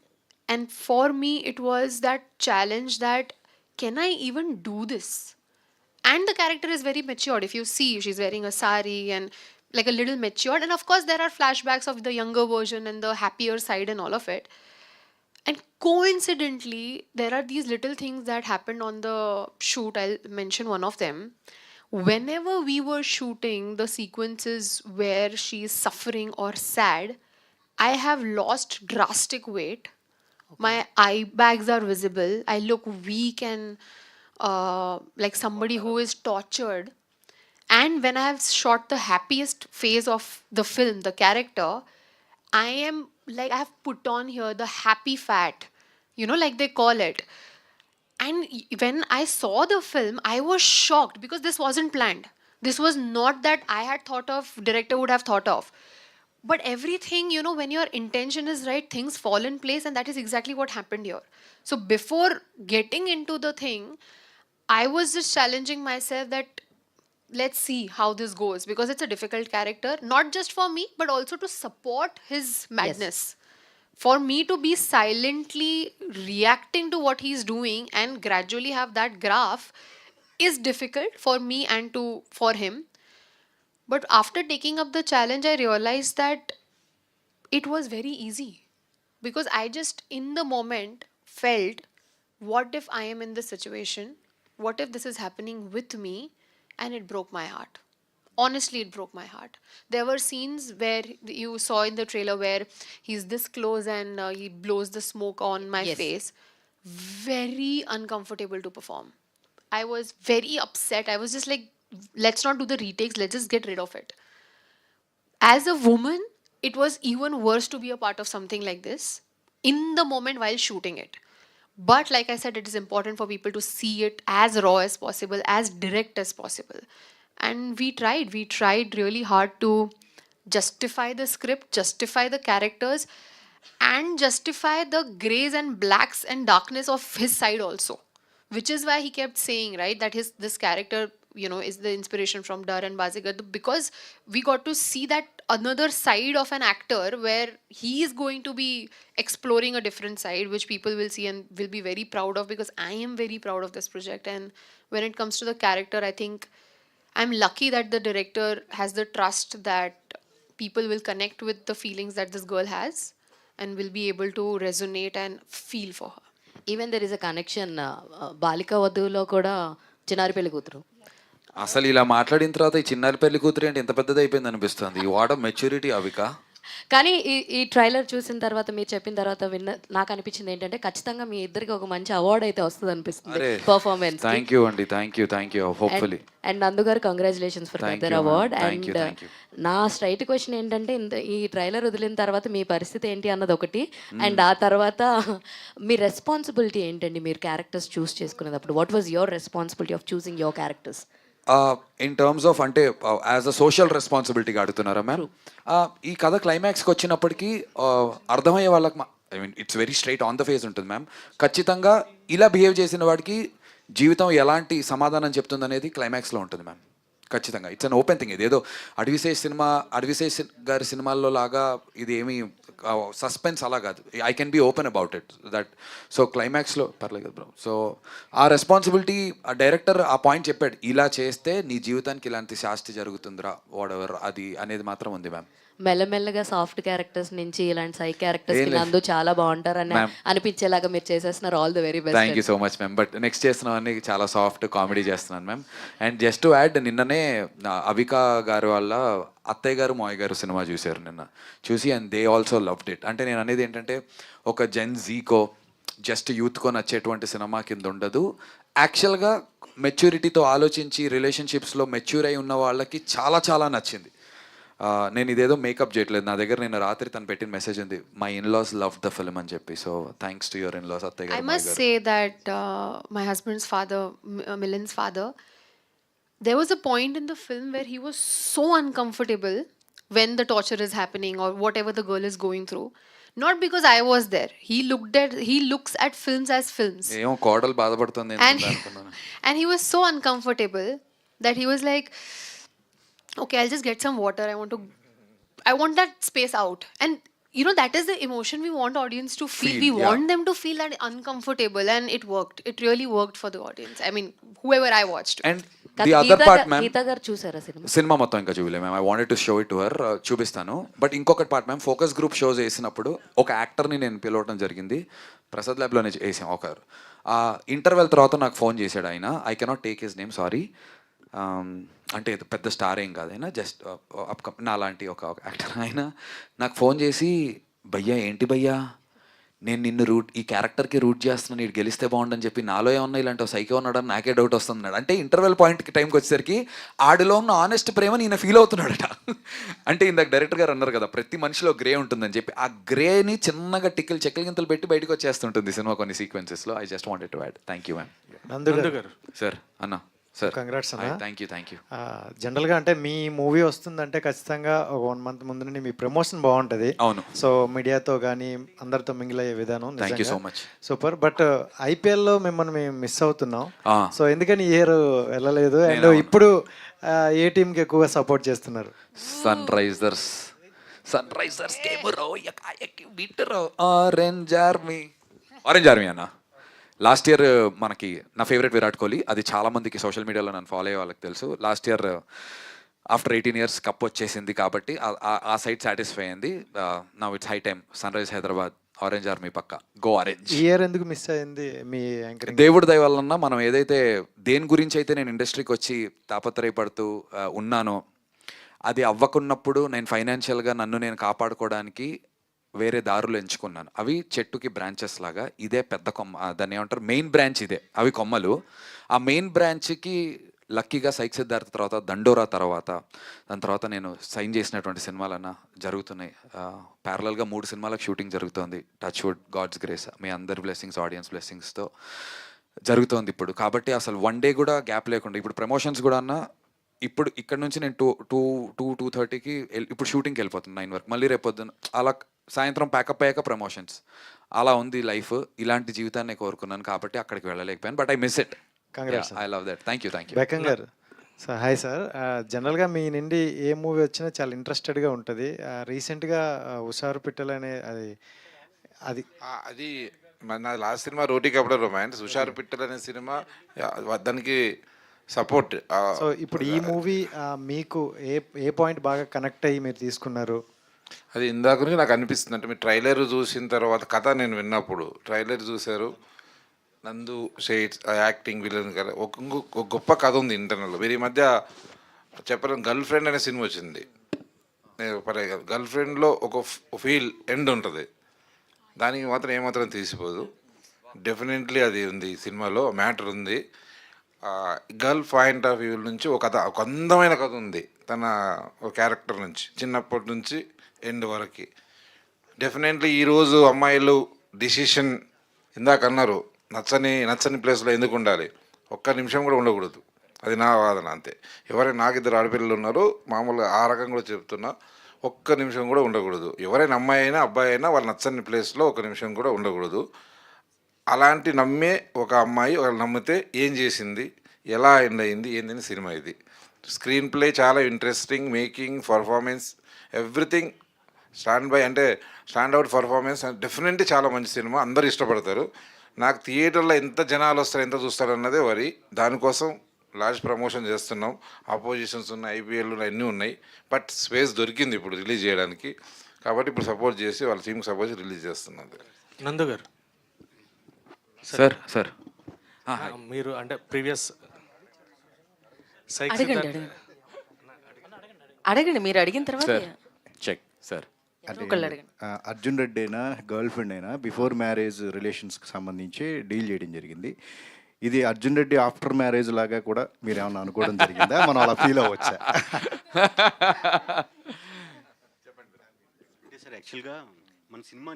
And for me, it was that challenge that, can I even do this? And the character is very matured. If you see, she's wearing a sari and like a little matured. And of course, there are flashbacks of the younger version and the happier side and all of it. And coincidentally, there are these little things that happened on the shoot. I'll mention one of them. Whenever we were shooting the sequences where she's suffering or sad, I have lost drastic weight. My eye bags are visible. I look weak and like somebody who is tortured. And when I have shot the happiest phase of the film, the character, I am like, I have put on here the happy fat, you know, like they call it. And when I saw the film, I was shocked because this wasn't planned. This was not that I had thought of, director would have thought of. But everything, you know, when your intention is right, things fall in place, and that is exactly what happened here. So before getting into the thing, I was just challenging myself that let's see how this goes, because it's a difficult character, not just for me, but also to support his madness. For me to be silently reacting to what he's doing and gradually have that graph is difficult for me and for him. But after taking up the challenge, I realized that it was very easy, because I just in the moment felt, what if I am in this situation? What if this is happening with me? And it broke my heart. Honestly, it broke my heart. There were scenes where you saw in the trailer where he's this close and he blows the smoke on my Yes. face. Very uncomfortable to perform. I was very upset. I was just like, let's not do the retakes. Let's just get rid of it. As a woman, it was even worse to be a part of something like this in the moment while shooting it. But like I said, it is important for people to see it as raw as possible, as direct as possible. And we tried really hard to justify the script, justify the characters. and justify the grays and blacks and darkness of his side also, which is why he kept saying, right, that this character, you know, is the inspiration from Dar and Bazigar, because we got to see that another side of an actor where he is going to be exploring a different side, which people will see and will be very proud of, because I am very proud of this project. And when it comes to the character, I think I'm lucky that the director has the trust that people will connect with the feelings that this girl has and will be able to resonate and feel for her. Even there is a connection బాలిక వధువులో కూడా చిన్నారి పెళ్లి కూతురు. అసలు ఇలా మాట్లాడిన తర్వాత ఈ చిన్నారి పెళ్లి కూతురు అంటే ఎంత పెద్దది అయిపోయింది అనిపిస్తుంది. What maturity Avika. కానీ ఈ ట్రైలర్ చూసిన తర్వాత మీరు చెప్పిన తర్వాత నాకు అనిపించింది ఏంటంటే ఖచ్చితంగా మీ ఇద్దరికి ఒక మంచి అవార్డు అయితే వస్తుంది అనిపిస్తుంది పర్ఫార్మెన్స్. థ్యాంక్ యూ అండి, థ్యాంక్ యూ హోప్ఫుల్లీ. అండ్ నందు గారు congratulations for their award. And నా స్ట్రైట్ క్వశ్చన్ ఏంటంటే ఈ ట్రైలర్ వదిలిన తర్వాత మీ పరిస్థితి ఏంటి అన్నది ఒకటి, అండ్ ఆ తర్వాత మీ రెస్పాన్సిబిలిటీ ఏంటండి మీరు క్యారెక్టర్స్ చూస్ చేసుకునేటప్పుడు? What was your responsibility of choosing your characters? In terms of అంటే యాజ్ అ సోషల్ రెస్పాన్సిబిలిటీగా అడుగుతున్నారా మ్యామ్? ఈ కథ క్లైమాక్స్కి వచ్చినప్పటికీ అర్థమయ్యే వాళ్ళకి I mean it's very straight on the face ఉంటుంది మ్యామ్. ఖచ్చితంగా ఇలా బిహేవ్ చేసిన వాడికి జీవితం ఎలాంటి సమాధానం చెప్తుంది అనేది క్లైమాక్స్లో ఉంటుంది మ్యామ్. ఖచ్చితంగా ఇట్స్ అన్ ఓపెన్ థింగ్. ఇదేదో అడవిశేష్ గారి సినిమాల్లో లాగా ఇది ఏమీ సస్పెన్స్ అలా కాదు. I can be open about it that. So క్లైమాక్స్లో పర్లేదు బ్రో. సో ఆ రెస్పాన్సిబిలిటీ ఆ డైరెక్టర్ ఆ పాయింట్ చెప్పాడు, ఇలా చేస్తే నీ జీవితానికి ఇలాంటి శాస్తి జరుగుతుందిరా వాట్ ఎవర్ అది అనేది మాత్రం ఉంది మ్యామ్. మెల్లమెల్లగా సాఫ్ట్ క్యారెక్టర్స్ నుంచి ఇలాంటి సై క్యారెక్టర్స్ నందు చాలా బాగుంటారని అనిపించేలాగా మీరు చేసేస్తున్నారు. All the very best. Thank you so much ma'am. But next చేస్తున్నామని చాలా సాఫ్ట్ కామెడీ చేస్తున్నాను ma'am. And just to add, నిన్ననే అవిక గారి వాళ్ళ అత్తయ్య గారు మావయ్య గారు సినిమా చూశారు నిన్న. చూసి and they also loved it. అంటే నేను అనేది ఏంటంటే ఒక జెన్ జీకో జస్ట్ యూత్కో నచ్చేటువంటి సినిమా కింద ఉండదు. యాక్చువల్గా మెచ్యూరిటీతో ఆలోచించి రిలేషన్షిప్స్లో మెచ్యూర్ అయి ఉన్న వాళ్ళకి చాలా చాలా నచ్చింది. నేను ఇదేదో మేకప్ చేయట్లేదు, నా దగ్గర నేను రాత్రి తను పెట్టిన మెసేజ్ ఉంది, my in-laws love the film అని చెప్పి. So thanks to your in-laws అత్తయ్య గారు. I must say that my husband's father, Milan's father, there was a point in the film where he was so uncomfortable when the torture is happening or whatever the girl is going through. Not because I was there. He looks at films as films. ఏమో కోడలు బాధపడుతుంది అనుకున్నాను. And he was so uncomfortable that he was like, okay, I'll just get some water. I want that space out. And you know, that is the emotion we want audience to feel. We want them to feel that uncomfortable, and it worked. It really worked for the audience. I mean, whoever I watched. And the other part ma'am, Geetha గారు చూసారా cinema? Cinema మొత్తం ఇంకా చూడలే ma'am. I wanted to show it to her, చూపిస్తాను. But ఇంకొకటి part ma'am, focus group shows వేసినప్పుడు ఒక యాక్టర్ని నేను పిలవడం జరిగింది. ప్రసాద్ ల్యాబ్లోనే వేసాం. ఒకరు ఇంటర్వెల్ తర్వాత నాకు ఫోన్ చేశాడు ఆయన. I cannot take his name, sorry. అంటే పెద్ద స్టార్ ఏం కాదు ఆయన, జస్ట్ నా లాంటి ఒక యాక్టర్. ఆయన నాకు ఫోన్ చేసి, భయ్యా ఏంటి భయ్యా నేను నిన్ను ఈ క్యారెక్టర్కి రూట్ చేస్తున్నాను, ఇటు గెలిస్తే బాగుండని చెప్పి, నాలో ఏమన్నా ఇలాంటి సైకో ఉన్నాడని నాకే డౌట్ వస్తున్నాడు. అంటే ఇంటర్వెల్ పాయింట్కి టైంకి వచ్చేసరికి ఆడిలో ఉన్న ఆనెస్ట్ ప్రేమ నేను ఫీల్ అవుతున్నాడట. అంటే ఇందాక డైరెక్టర్ గారు అన్నారు కదా, ప్రతి మనిషిలో గ్రే ఉంటుందని చెప్పి, ఆ గ్రేని చిన్నగా చెక్కల గింతలు పెట్టి బయటకు వచ్చేస్తుంటుంది సినిమా కొన్ని సీక్వెన్సెస్లో. I just wanted to add. Thank you ma'am. Nandu గారు సార్ అన్న సార్ కంగ్రాట్స్ అన్న. Thank you. జనరల్గా అంటే మీ మూవీ వస్తుందంటే ఖచ్చితంగా ఒక 1 month ముందు నుండి మీ ప్రమోషన్ బాగుంటుంది. అవును. సో మీడియాతో కానీ అందరితో మింగిల్ అయ్యే విధానం thank you so much. Super. But ఐపీఎల్లో మిమ్మల్ని మేము మిస్ అవుతున్నాం. సో ఎందుకని ఇయర్ వెళ్ళలేదు? అండ్ ఇప్పుడు ఏ టీంకి ఎక్కువగా సపోర్ట్ చేస్తున్నారు? సన్ రైజర్స్ ఆరెంజ్ ఆర్మీ అన్న. లాస్ట్ ఇయర్ మనకి నా ఫేవరెట్ విరాట్ కోహ్లీ, అది చాలామందికి సోషల్ మీడియాలో నన్ను ఫాలో అయ్యే వాళ్ళకి తెలుసు. Last year after 18 years cup వచ్చేసింది కాబట్టి ఆ సైడ్ సాటిస్ఫై అయింది. Now it's high time, sun rise Hyderabad, orange army పక్క, గో ఆరెంజ్. ఈ ఇయర్ ఎందుకు మిస్ అయింది మీ యాంకరింగ్? దేవుడి దయ వలన మనం ఏదైతే దేని గురించి అయితే నేను ఇండస్ట్రీకి వచ్చి తాపత్రయపడుతూ ఉన్నానో అది అవ్వకున్నప్పుడు నేను ఫైనాన్షియల్గా నన్ను నేను కాపాడుకోవడానికి వేరే దారులు ఎంచుకున్నాను. అవి చెట్టుకి బ్రాంచెస్ లాగా, ఇదే పెద్ద కొమ్మ, దాన్ని ఏమంటారు మెయిన్ బ్రాంచ్ ఇదే, అవి కొమ్మలు. ఆ మెయిన్ బ్రాంచ్కి లక్కీగా సైక్ సిద్ధార్థ తర్వాత దండోరా తర్వాత దాని తర్వాత నేను సైన్ చేసినటువంటి సినిమాలన్న జరుగుతున్నాయి. ప్యారలల్గా 3 సినిమాలకు షూటింగ్ జరుగుతోంది. టచ్ వుడ్, గాడ్స్ గ్రేస్, మీ అందరి బ్లెస్సింగ్స్, ఆడియన్స్ బ్లెస్సింగ్స్తో జరుగుతోంది ఇప్పుడు. కాబట్టి అసలు 1 day కూడా గ్యాప్ లేకుండా ఇప్పుడు ప్రమోషన్స్ కూడా అన్న ఇప్పుడు ఇక్కడ నుంచి నేను 2:30కి ఇప్పుడు షూటింగ్కి వెళ్ళిపోతాను 9 వరకు, మళ్ళీ రేపు పొద్దున అలా సాయంత్రం ప్యాకప్ అయ్యాక ప్రమోషన్స్. అలా ఉంది లైఫ్. ఇలాంటి జీవితాన్ని కోరుకున్నాను కాబట్టి అక్కడికి వెళ్ళలేకపోయాను, but I miss it. Congrats, sir. I love that. Thank you. బెకం గారు సార్, హాయ్ సార్. జనరల్గా మీ నుండి ఏ మూవీ వచ్చినా చాలా ఇంట్రెస్టెడ్గా ఉంటుంది. రీసెంట్గా ఉషారు పిట్టలు అనే అది అది అది నా లాస్ట్ సినిమా రోటీ కపడ రొమాన్స్, హుషారు పిట్టలు అనే సినిమా దానికి సపోర్ట్. సో ఇప్పుడు ఈ మూవీ మీకు ఏ పాయింట్ బాగా కనెక్ట్ అయ్యి మీరు తీసుకున్నారు? అది ఇందాక నుంచి నాకు అనిపిస్తుంది, అంటే మీరు ట్రైలర్ చూసిన తర్వాత కథ నేను విన్నప్పుడు, ట్రైలర్ చూశారు, నందు షేడ్స్ యాక్టింగ్ విలన్ కదా, ఒక గొప్ప కథ ఉంది ఇంటర్నల్. మీరు ఈ మధ్య చెప్పలేను, గర్ల్ ఫ్రెండ్ అనే సినిమా వచ్చింది. గర్ల్ ఫ్రెండ్లో ఒక ఫీల్ ఎండ్ ఉంటుంది, దానికి మాత్రం ఏమాత్రం తీసిపోదు. డెఫినెట్లీ అది ఉంది ఈ సినిమాలో, మ్యాటర్ ఉంది. గర్ల్ పాయింట్ ఆఫ్ వ్యూ నుంచి ఒక కథ, ఒక అందమైన కథ ఉంది తన ఒక క్యారెక్టర్ నుంచి, చిన్నప్పటి నుంచి ఎండ్ వరకు. డెఫినెట్లీ ఈరోజు అమ్మాయిలు డిసిషన్ ఇందాక అన్నారు, నచ్చని ప్లేస్లో ఎందుకు ఉండాలి, ఒక్క నిమిషం కూడా ఉండకూడదు. అది నా వాదన అంతే. ఎవరైనా నాకు 2 ఆడపిల్లలు ఉన్నారు, మామూలుగా ఆ రకం కూడా చెప్తున్నా, ఒక్క నిమిషం కూడా ఉండకూడదు. ఎవరైనా అమ్మాయి అయినా అబ్బాయి అయినా వాళ్ళు నచ్చని ప్లేస్లో ఒక నిమిషం కూడా ఉండకూడదు. అలాంటి నమ్మే ఒక అమ్మాయి వాళ్ళు నమ్మితే ఏం చేసింది, ఎలా ఎండ్ అయింది, ఏందని సినిమా ఇది. స్క్రీన్ ప్లే చాలా interesting, making, performance, everything stand out performance. Definitely చాలా మంచి సినిమా, అందరూ ఇష్టపడతారు. నాకు థియేటర్లో ఎంత జనాలు వస్తారు, ఎంత చూస్తారు అన్నదే వరి. దానికోసం లార్జ్ ప్రమోషన్ చేస్తున్నాం. ఆపోజిషన్స్ ఉన్నాయి, ఐపీఎల్ ఉన్నాయి, అన్నీ ఉన్నాయి. బట్ స్పేస్ దొరికింది ఇప్పుడు రిలీజ్ చేయడానికి, కాబట్టి ఇప్పుడు సపోర్ట్ చేసి వాళ్ళ టీంకి సపోర్ట్ చేసి రిలీజ్ చేస్తున్నాం. నందు గారు సార్ మీరు అంటే ప్రీవియస్ అడగండి, మీరు అడిగిన తర్వాత చెక్ సార్. ఒకళ్ళు అడగండి. అర్జున్ రెడ్డి అయినా గర్ల్ ఫ్రెండ్ అయినా బిఫోర్ మ్యారేజ్ రిలేషన్స్కి సంబంధించి డీల్ చేయడం జరిగింది. ఇది అర్జున్ రెడ్డి ఆఫ్టర్ మ్యారేజ్ లాగా కూడా మీరు ఏమన్నా అనుకోవడం జరిగిందా? మనం అలా ఫీల్ అవ్వచ్చా? అంటే సార్ యాక్చువల్గా మన సినిమా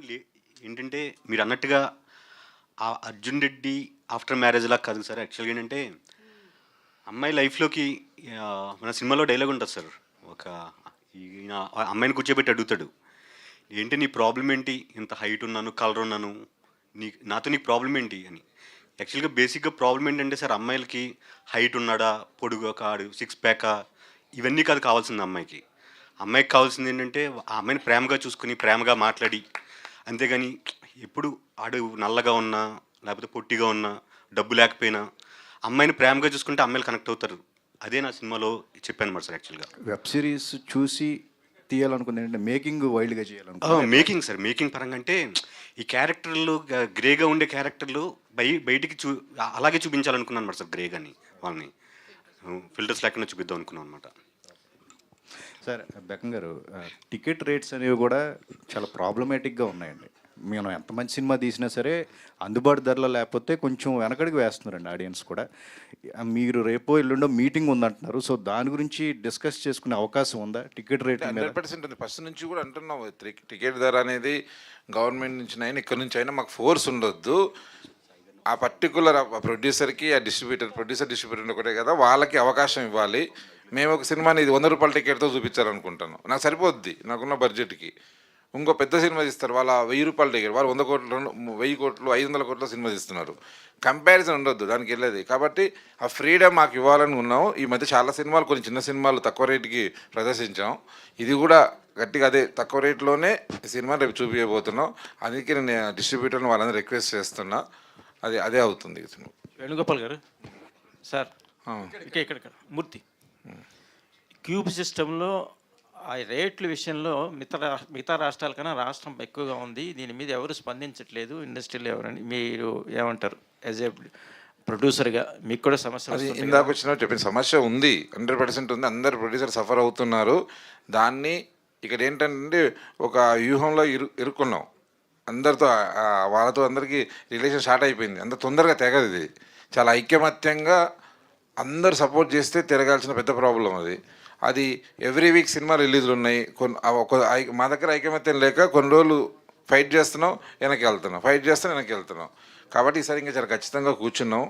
ఏంటంటే మీరు అన్నట్టుగా ఆ అర్జున్ రెడ్డి ఆఫ్టర్ మ్యారేజ్ లాగా కాదు సార్. యాక్చువల్గా ఏంటంటే అమ్మాయి లైఫ్లోకి మన సినిమాలో డైలాగ్ ఉంటుంది సార్, ఒక ఈయన అమ్మాయిని కూర్చోబెట్టి అడుగుతాడు, ఏంటి నీ ప్రాబ్లం ఏంటి, ఇంత హైట్ ఉన్నాను, కలర్ ఉన్నాను, నాతో నీకు ప్రాబ్లం ఏంటి అని. యాక్చువల్గా బేసిక్గా ప్రాబ్లం ఏంటంటే సార్, అమ్మాయిలకి హైట్ ఉన్నాడా, పొడుగు కాడు, 6 ప్యాకా, ఇవన్నీ కాదు కావాల్సింది అమ్మాయికి. అమ్మాయికి కావాల్సింది ఏంటంటే ఆ అమ్మాయిని ప్రేమగా చూసుకుని ప్రేమగా మాట్లాడి, అంతేగాని ఎప్పుడు ఆడు నల్లగా ఉన్నా లేకపోతే పొట్టిగా ఉన్నా డబ్బు లేకపోయినా అమ్మాయిని ప్రేమగా చూసుకుంటే అమ్మాయిలు కనెక్ట్ అవుతారు. అదే నా సినిమాలో చెప్పాను మాట సార్. యాక్చువల్గా వెబ్ సిరీస్ చూసి తీయాలనుకుంది ఏంటంటే మేకింగ్ వైల్డ్గా చేయాలనుకుంది. మేకింగ్ సార్, మేకింగ్ పరంగా అంటే ఈ క్యారెక్టర్లు గ్రేగా ఉండే క్యారెక్టర్లు బయటికి అలాగే చూపించాలనుకున్నాను అనమాట సార్. గ్రేగాని వాళ్ళని ఫిల్టర్స్ లేకుండా చూపిద్దాం అనుకున్నాను అనమాట. సార్ బెకం గారు, టికెట్ రేట్స్ అనేవి కూడా చాలా ప్రాబ్లమేటిక్గా ఉన్నాయండి. మనం ఎంత మంచి సినిమా తీసినా సరే అందుబాటు ధరలో లేకపోతే కొంచెం వెనకడికి వేస్తున్నారండి ఆడియన్స్ కూడా. మీరు రేపో ఎల్లుండో మీటింగ్ ఉందంటున్నారు, సో దాని గురించి డిస్కస్ చేసుకునే అవకాశం ఉందా? టికెట్ రేట్ 100% ఉంది. ఫస్ట్ నుంచి కూడా అంటున్నాం, టికెట్ ధర అనేది గవర్నమెంట్ నుంచి అయినా ఇక్కడ నుంచి అయినా మాకు ఫోర్స్ ఉండొద్దు. ఆ పర్టికులర్ ప్రొడ్యూసర్కి ఆ డిస్ట్రిబ్యూటర్ ఒకటే కదా, వాళ్ళకి అవకాశం ఇవ్వాలి. మేము ఒక సినిమాని ఇది 100 రూపాయల టికెట్తో చూపించాలనుకుంటాను, నాకు సరిపోద్ది నాకున్న బడ్జెట్కి. ఇంకో పెద్ద సినిమా తీస్తారు, వాళ్ళ 1000 రూపాయల టికెట్, వాళ్ళు 100 కోట్లు 1000 కోట్లు 500 కోట్ల సినిమా తీస్తున్నారు. కంపారిజన్ ఉండొద్దు దానికి వెళ్ళేది. కాబట్టి ఆ ఫ్రీడమ్ మాకు ఇవ్వాలని ఉన్నాము. ఈ మధ్య చాలా సినిమాలు, కొన్ని చిన్న సినిమాలు తక్కువ రేటుకి ప్రదర్శించాం. ఇది కూడా గట్టిగా అదే తక్కువ రేట్లోనే ఈ సినిమా రేపు చూపించబోతున్నాం. అందుకే నేను డిస్ట్రిబ్యూటర్ని వాళ్ళందరూ రిక్వెస్ట్ చేస్తున్నా, అదే అవుతుంది ఈ సినిమా. వేణుగోపాల్ గారు సార్, ఇక్కడ మూర్తి క్యూబ్ సిస్టంలో ఆ రేట్ల విషయంలో మిగతా రాష్ట్రాల కన్నా రాష్ట్రం ఎక్కువగా ఉంది. దీని మీద ఎవరు స్పందించట్లేదు ఇండస్ట్రీలో. ఎవరని మీరు ఏమంటారు? యాజ్ ఏ ప్రొడ్యూసర్గా మీకు కూడా సమస్య అది ఇందాక వచ్చిన చెప్పిన సమస్య ఉంది, 100% ఉంది. అందరు ప్రొడ్యూసర్ సఫర్ అవుతున్నారు. దాన్ని ఇక్కడ ఏంటంటే ఒక వ్యూహంలో ఇరుక్కున్నాం అందరితో, వాళ్ళతో అందరికీ రిలేషన్ స్టార్ట్ అయిపోయింది. అంత తొందరగా తెగదు. ఇది చాలా ఐకమత్యంగా అందరు సపోర్ట్ చేస్తే తిరగాల్సిన పెద్ద ప్రాబ్లం అది ఎవ్రీ వీక్ సినిమా రిలీజ్లు ఉన్నాయి. మా దగ్గర ఐకమత్యం లేక కొన్ని రోజులు ఫైట్ చేస్తున్నాం, వెనక్కి వెళ్తున్నాం, ఫైట్ చేస్తున్నాం, వెనక్కి వెళ్తున్నాం. కాబట్టి ఈసారి ఇంకా చాలా ఖచ్చితంగా కూర్చున్నాం.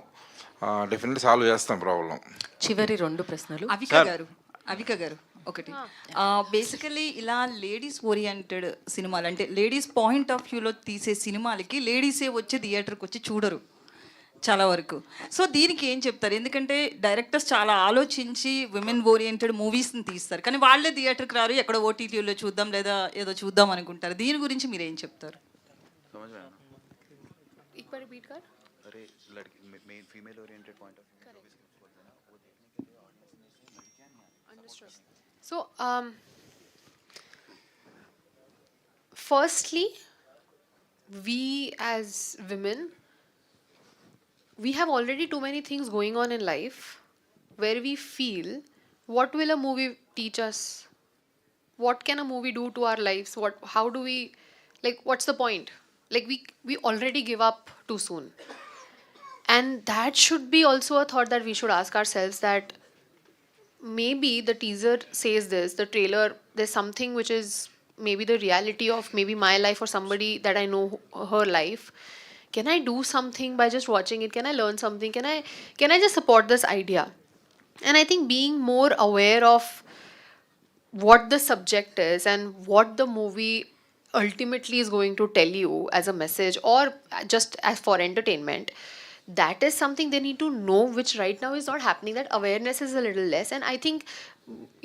డెఫినెట్లీ సాల్వ్ చేస్తాం ప్రాబ్లం. చివరి 2 ప్రశ్నలు. అవిక గారు ఒకటి బేసికలీ ఇలా లేడీస్ ఓరియంటెడ్ సినిమాలు అంటే లేడీస్ పాయింట్ ఆఫ్ వ్యూలో తీసే సినిమాలకి లేడీసే వచ్చి థియేటర్కి వచ్చి చూడరు చాలా వరకు. సో దీనికి ఏం చెప్తారు? ఎందుకంటే డైరెక్టర్స్ చాలా ఆలోచించి విమెన్ ఓరియంటెడ్ మూవీస్ని తీస్తారు, కానీ వాళ్ళే థియేటర్కి రారు, ఎక్కడో ఓటీటీలో చూద్దాం లేదా ఏదో చూద్దాం అనుకుంటారు. దీని గురించి మీరు ఏం చెప్తారు? एक बार रिपीट कर. So, firstly, we as women, we have already too many things going on in life where we feel, what will a movie teach us? What can a movie do to our lives? How do we, like, what's the point? Like, we already give up too soon. And that should be also a thought that we should ask ourselves, that maybe the teaser says this, the trailer, there's something which is maybe the reality of maybe my life or somebody that I know her life. Can I do something by just watching it? Can I learn something? Can I just support this idea? And I think being more aware of what the subject is and what the movie ultimately is going to tell you as a message or just as for entertainment, that is something they need to know, which right now is not happening. That awareness is a little less, and I think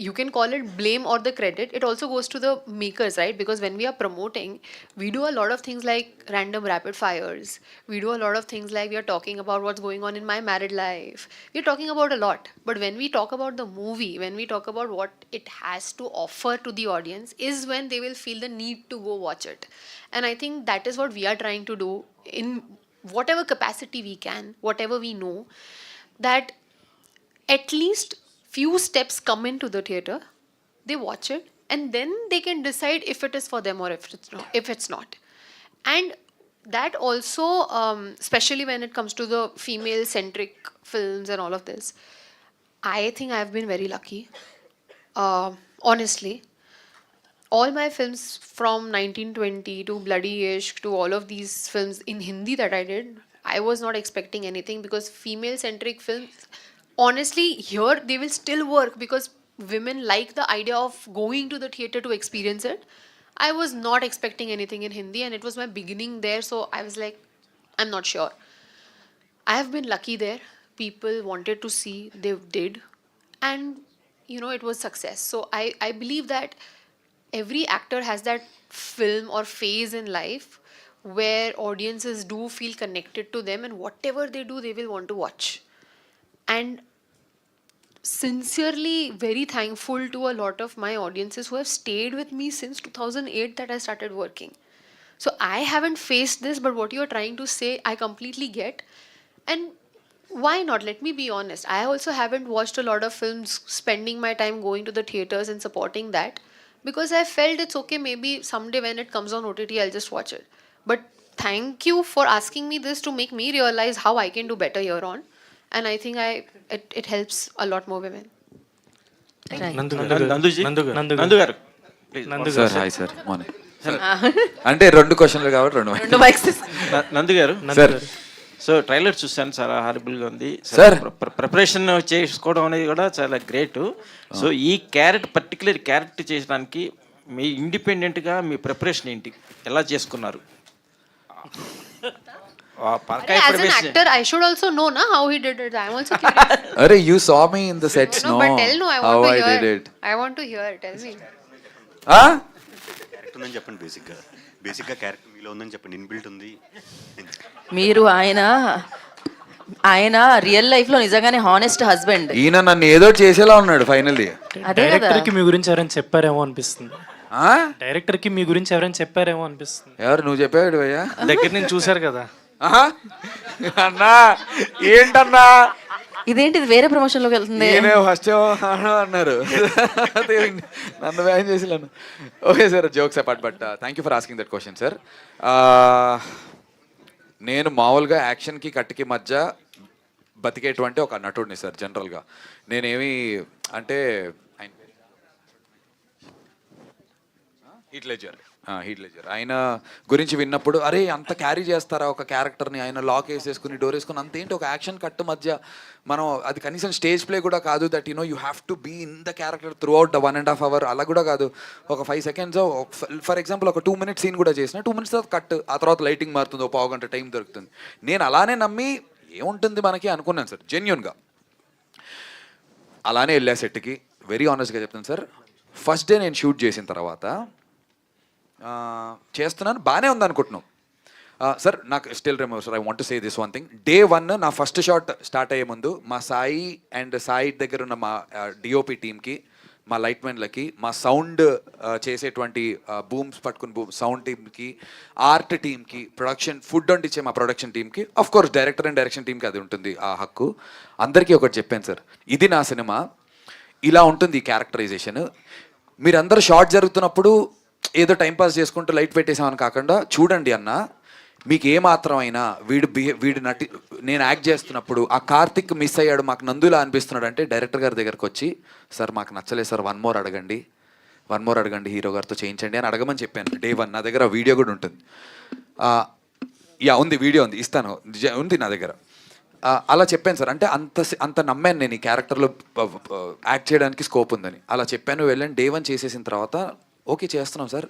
you can call it blame or the credit. It also goes to the makers, right? Because when we are promoting, we do a lot of things like random rapid fires. We do a lot of things like we are talking about what's going on in my married life. We're talking about a lot. But when we talk about the movie, when we talk about what it has to offer to the audience, is when they will feel the need to go watch it. And I think that is what we are trying to do in whatever capacity we can, whatever we know, that at least few steps come into the theater, they watch it, and then they can decide if it is for them or if it's not. And that also, especially when it comes to the female centric films and all of this, I think I've been very lucky. Honestly, all my films from 1920 to Bloody Ishq to all of these films in Hindi that I did, I was not expecting anything, because female centric films, honestly, here they will still work because women like the idea of going to the theater to experience it. I was not expecting anything in Hindi, and it was my beginning there, so I was like, I'm not sure. I have been lucky there. People wanted to see, they did, and it was success. So I believe that every actor has that film or phase in life where audiences do feel connected to them, and whatever they do, they will want to watch. And sincerely very thankful to a lot of my audiences who have stayed with me since 2008 that I started working. So I haven't faced this, but what you are trying to say, I completely get. And why not? Let me be honest. I also haven't watched a lot of films, spending my time going to the theaters and supporting that, because I felt it's okay, maybe someday when it comes on OTT, I'll just watch it. But thank you for asking me this to make me realize how I can do better here on. And I think it helps a lot more women. నందు గారు sir hi sir morning. అంటే 2 క్వశ్చన్లు కాబట్టి 2 mics. నందు గారు sir. So trailer చూసాను, చాలా హారబుల్గా ఉంది సార్. ప్రిపరేషన్ చేసుకోవడం అనేది కూడా చాలా గ్రేట్. సో ఈ పర్టికులర్ క్యారెక్టర్ చేయడానికి మీ ఇండిపెండెంట్గా మీ ప్రిపరేషన్ ఏంటి, ఎలా చేసుకున్నారు? As an actor, I should also know how he did it. I'm also curious. Arey, you saw me in the sets, no? But tell no, I how want to I hear. did it. I want to hear. Tell me. Character ఉందని చెప్పండి. బేసిక్గా character మీలో ఉందని చెప్పండి. Inbuilt ఉంది. మీరు ఆయన real life లో నిజంగానే హానెస్ట్ హస్బెండ్. ఈయన నన్ను ఏదో చేసేలా ఉన్నాడు ఫైనల్లీ. డైరెక్టర్ కి మీ గురించి ఎవరైనా చెప్పారేమో అనిపిస్తుంది. డైరెక్టర్ కి మీ గురించి ఎవరైనా చెప్పారేమో అనిపిస్తుంది. ఎవరు? నువ్వు చెప్పాడు భయ్యా, దగ్గర నుంచి చూసారు కదా. అన్నా ఏంటన్నా ఇదేంటిది వేరే ప్రమోషన్ లోకి వెళ్తుంది? ఫస్ట్ అన్నారు, నన్ను వ్యాన్ చేసిలాను. Okay sir, jokes apart, but thank you for asking that question sir. నేను మామూలుగా యాక్షన్కి కట్కి మధ్య బతికేటువంటి ఒక నటుడిని సార్. జనరల్గా నేనేమి అంటే హీత్ లెడ్జర్ ఆయన గురించి విన్నప్పుడు అరే అంత క్యారీ చేస్తారా ఒక క్యారెక్టర్ని, ఆయన లాక్ వేసేసుకుని డోర్ వేసుకుని అంతేంటి ఒక యాక్షన్ కట్ మధ్య మనం అది కనీసం స్టేజ్ ప్లే కూడా కాదు, that you have to be in the character throughout the 1.5 hour అలా కూడా కాదు, ఒక 5 seconds ఫర్ ఎగ్జాంపుల్ ఒక 2 minute సీన్ కూడా చేసిన 2 minutes తర్వాత కట్, ఆ తర్వాత లైటింగ్ మారుతుంది, ఒక 1/2 గంట టైం దొరుకుతుంది. నేను అలానే నమ్మి ఏముంటుంది మనకి అనుకున్నాను సార్ జెన్యున్గా. అలానే వెళ్ళా సెట్కి. వెరీ ఆనెస్ట్గా చెప్తాను సార్, ఫస్ట్ డే నేను షూట్ చేసిన తర్వాత చేస్తున్నాను బాగానే ఉంది అనుకుంటున్నాం సార్. నాకు still remember sir, I want to say this one thing. Day 1 నా ఫస్ట్ షాట్ స్టార్ట్ అయ్యే ముందు మా సాయి అండ్ సాయి దగ్గర ఉన్న మా డిఓపి టీమ్కి, మా లైట్ మెన్లకి, మా సౌండ్ చేసేటువంటి బూమ్స్ పట్టుకుని సౌండ్ టీమ్కి, ఆర్ట్ టీమ్కి, ప్రొడక్షన్ ఫుడ్ వండిచ్చే మా ప్రొడక్షన్ టీమ్కి, of course director and direction టీమ్కి అది ఉంటుంది ఆ హక్కు. అందరికీ ఒకటి చెప్పాను సార్, ఇది నా సినిమా, ఇలా ఉంటుంది ఈ క్యారెక్టరైజేషన్. మీరందరూ షార్ట్ జరుగుతున్నప్పుడు ఏదో టైంపాస్ చేసుకుంటూ లైట్ పెట్టేసామని కాకుండా చూడండి అన్న, మీకు ఏమాత్రం అయినా వీడు నేను యాక్ట్ చేస్తున్నప్పుడు ఆ కార్తిక్ మిస్ అయ్యాడు, మాకు నందులా అనిపిస్తున్నాడు అంటే డైరెక్టర్ గారి దగ్గరకు వచ్చి సార్ మాకు నచ్చలేదు సార్, 1 more అడగండి హీరో గారితో చేయించండి అని అడగమని చెప్పాను. Day 1 నా దగ్గర వీడియో కూడా ఉంటుంది. ఉంది వీడియో ఉంది, ఇస్తాను, ఉంది నా దగ్గర. అలా చెప్పాను సార్. అంటే అంత నమ్మాను నేను ఈ క్యారెక్టర్లో యాక్ట్ చేయడానికి స్కోప్ ఉందని. అలా చెప్పాను, వెళ్ళండి. Day 1 చేసేసిన తర్వాత ఓకే చేస్తున్నాం సార్.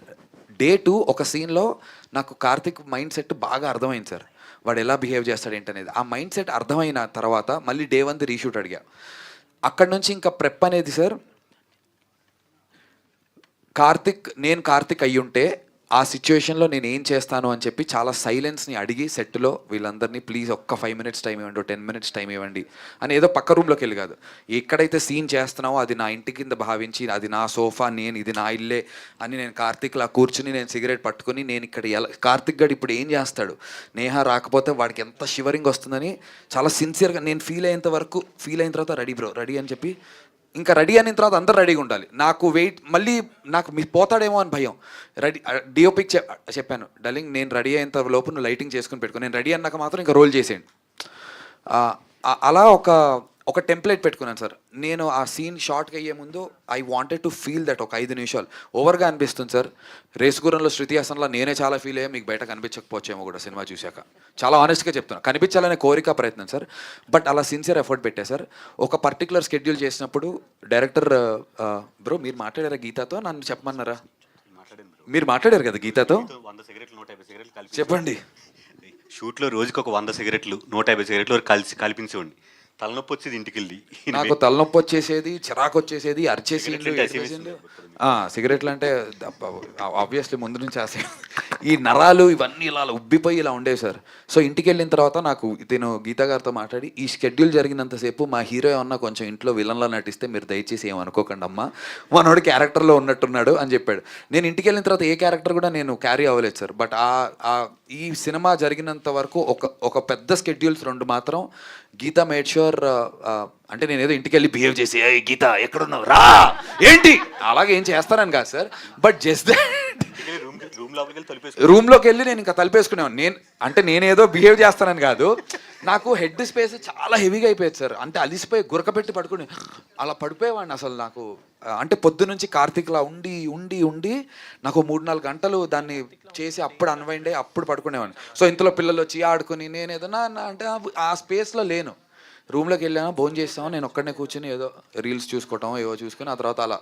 Day 2 ఒక సీన్లో నాకు కార్తిక్ మైండ్ సెట్ బాగా అర్థమైంది సార్, వాడు ఎలా బిహేవ్ చేస్తాడు ఏంటనేది. ఆ మైండ్ సెట్ అర్థమైన తర్వాత మళ్ళీ Day 1 రీషూట్ అడిగా. అక్కడి నుంచి ఇంకా ప్రెప్ అనేది సార్, నేను కార్తిక్ అయ్యుంటే ఆ సిచ్యువేషన్లో నేను ఏం చేస్తాను అని చెప్పి చాలా సైలెన్స్ని అడిగి సెట్లో వీళ్ళందరినీ ప్లీజ్ ఒక్క 5 minutes టైం ఇవ్వండి, 10 minutes టైం ఇవ్వండి అని, ఏదో పక్క రూమ్లోకి వెళ్ళి కాదు, ఎక్కడైతే సీన్ చేస్తున్నావో అది నా ఇంటి కింద భావించి, అది నా సోఫా, ఇది నా ఇల్లే అని నేను కార్తిక్లా కూర్చుని నేను సిగరెట్ పట్టుకుని నేను ఇక్కడ కార్తిక్ గడు ఇప్పుడు ఏం చేస్తాడు, నేహ రాకపోతే వాడికి ఎంత షివరింగ్ వస్తుందని చాలా సిన్సియర్గా నేను ఫీల్ అయిన తర్వాత రెడీ అని చెప్పి, ఇంకా రెడీ అయిన తర్వాత అందరు రెడీగా ఉండాలి. నాకు మళ్ళీ నాకు పోతాడేమో అని భయం. డిఓపికి చెప్పాను, డార్లింగ్ నేను రెడీ అయినంత లోపు నువ్వు లైటింగ్ చేసుకుని పెట్టుకో, నేను రెడీ అన్నాక మాత్రం ఇంకా రోల్ చేసేయండి. అలా ఒక టెంప్లెట్ పెట్టుకున్నాను సార్. నేను ఆ సీన్ షార్ట్కి అయ్యే ముందు I wanted to feel that ఒక 5 నిమిషాలు. ఓవర్గా అనిపిస్తుంది సార్. రేసుగురంలో శృతి హాసన్లో నేనే చాలా ఫీల్ అయ్యా, మీకు బయట కనిపించకపోవచ్చేమో కూడా సినిమా చూశాక. చాలా ఆనెస్ట్గా చెప్తున్నాను, కనిపించాలనే కోరిక ప్రయత్నం సార్. బట్ అలా సిన్సియర్ ఎఫర్ట్ పెట్టా సార్. ఒక పర్టికులర్ షెడ్యూల్ చేసినప్పుడు డైరెక్టర్ బ్రో మీరు మాట్లాడారా గీతాతో, నన్ను చెప్పమన్నారా? మీరు మాట్లాడారు కదా గీతాతో, 100 cigarettes 150 cigarettes చెప్పండి. షూట్లో రోజుకి ఒక 100 cigarettes 150 cigarettes వరకు కల్పించేవాడిని. తలనొప్పి వచ్చేది ఇంటికి వెళ్ళి, నాకు తలనొప్పి వచ్చేసేది, చిరాకు వచ్చేసేది, అరిచేసీన్లు. సిగరెట్లు అంటే ఆబ్వియస్లీ ముందు నుంచి ఈ నరాలు ఇవన్నీ ఇలా ఉబ్బిపోయి ఇలా ఉండేవి సార్. సో ఇంటికి వెళ్ళిన తర్వాత నాకు నేను గీతా గారితో మాట్లాడి, ఈ షెడ్యూల్ జరిగినంతసేపు మా హీరో ఏమన్నా కొంచెం ఇంట్లో విలన్లా నటిస్తే మీరు దయచేసి ఏమనుకోకండి అమ్మా, మనోడు క్యారెక్టర్లో ఉన్నట్టున్నాడు అని చెప్పాడు. నేను ఇంటికి వెళ్ళిన తర్వాత ఏ క్యారెక్టర్ కూడా నేను క్యారీ అవ్వలేదు సార్. బట్ ఈ సినిమా జరిగినంత వరకు ఒక పెద్ద షెడ్యూల్స్ 2 మాత్రం గీతా మేడ్ ష్యూర్. అంటే నేను ఏదో ఇంటికి వెళ్ళి బిహేవ్ చేసి గీత ఎక్కడున్నావు రా ఏంటి అలాగే ఏం చేస్తానని కాదు సార్. బట్ జస్ట్ రూమ్లోకి వెళ్ళి నేను ఇంకా తలిపేసుకునేవాను. నేనేదో బిహేవ్ చేస్తానని కాదు, నాకు హెడ్ స్పేస్ చాలా హెవీగా అయిపోయేది సార్. అంటే అలిసిపోయి గురకపెట్టి పడుకుని అలా పడిపోయేవాడిని అసలు. నాకు అంటే పొద్దు నుంచి కార్తీక్లా ఉండి ఉండి ఉండి నాకు 3-4 గంటలు దాన్ని చేసి అప్పుడు అన్వైండ్ అయ్యి అప్పుడు పడుకునేవాడిని. సో ఇంతలో పిల్లలు వచ్చి ఆడుకుని నేను ఏదన్నా అంటే ఆ స్పేస్లో లేను. రూమ్లోకి వెళ్ళాను, భోజనం చేస్తాము, నేను ఒక్కడనే కూర్చొని ఏదో రీల్స్ చూసుకోవటం ఏవో చూసుకొని ఆ తర్వాత అలా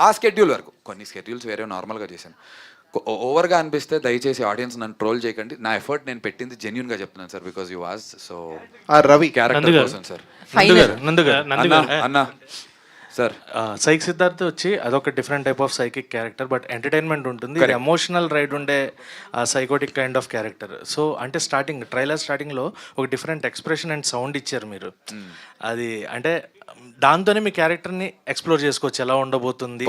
ఆ స్కెడ్యూల్ వరకు. కొన్ని స్కెడ్యూల్స్ వేరే నార్మల్గా చేశాను. ఓవర్గా అనిపిస్తే దయచేసి ఆడియన్స్ నన్ను ట్రోల్ చేయకండి. నా ఎఫర్ట్ నేను పెట్టింది జెన్యూన్గా చెప్తున్నాను sir, because you was so Ravi character కోసం సార్. అన్న సార్ సైక్ సిద్ధార్థ్ వచ్చి అదొక different type of psychic character, but entertainment ఉంటుంది, ఎమోషనల్ రైడ్ ఉండే psychotic kind of character. So అంటే ట్రైలర్ స్టార్టింగ్లో ఒక డిఫరెంట్ ఎక్స్ప్రెషన్ అండ్ సౌండ్ ఇచ్చారు మీరు. అది అంటే దాంతోనే మీ క్యారెక్టర్ని ఎక్స్ప్లోర్ చేసుకోవచ్చు ఎలా ఉండబోతుంది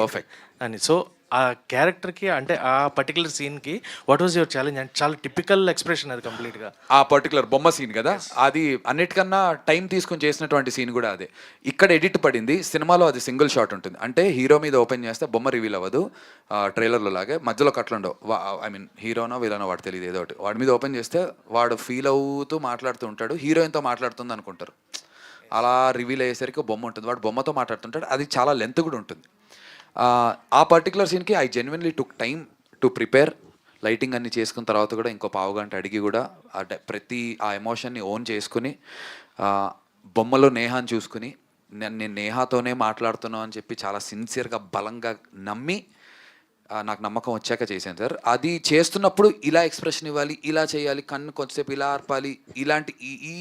అని. సో ఆ క్యారెక్టర్కి అంటే ఆ పర్టికులర్ సీన్కి వాట్ వాజ్ యువర్ ఛాలెంజ్? అంటే చాలా టిపికల్ ఎక్స్ప్రెషన్ అది కంప్లీట్గా. ఆ పర్టికులర్ బొమ్మ సీన్ కదా, అది అన్నిటికన్నా టైం తీసుకొని చేసినటువంటి సీన్ కూడా అదే. ఇక్కడ ఎడిట్ పడింది, సినిమాలో అది సింగిల్ షాట్ ఉంటుంది. అంటే హీరో మీద ఓపెన్ చేస్తే బొమ్మ రివీల్ అవ్వదు ట్రైలర్లో లాగే, మధ్యలో కట్లుండవు. ఐ మీన్ హీరోనో విలనో వాడు తెలియదు, ఏదో ఒకటి వాడి మీద ఓపెన్ చేస్తే వాడు ఫీల్ అవుతూ మాట్లాడుతూ ఉంటాడు, హీరోయిన్తో మాట్లాడుతుంది అనుకుంటారు. అలా రివీల్ అయ్యేసరికి బొమ్మ ఉంటుంది, వాడు బొమ్మతో మాట్లాడుతుంటాడు. అది చాలా లెంత్ కూడా ఉంటుంది. ఆ పర్టికులర్ సీన్కి I genuinely took time to prepare. Lighting అన్ని చేసుకున్న తర్వాత కూడా ఇంకో పావుగంట అడిగి కూడా ప్రతి ఆ ఎమోషన్ని ఓన్ చేసుకుని బొమ్మలో నేహాని చూసుకుని నేను నేహాతోనే మాట్లాడుతున్నాను అని చెప్పి చాలా సిన్సియర్గా బలంగా నమ్మి నాకు నమ్మకం వచ్చాక చేశాను సార్. అది చేస్తున్నప్పుడు ఇలా ఎక్స్ప్రెషన్ ఇవ్వాలి, ఇలా చేయాలి, కన్ను కొంతసేపు ఇలా ఆర్పాలి, ఇలాంటి ఈ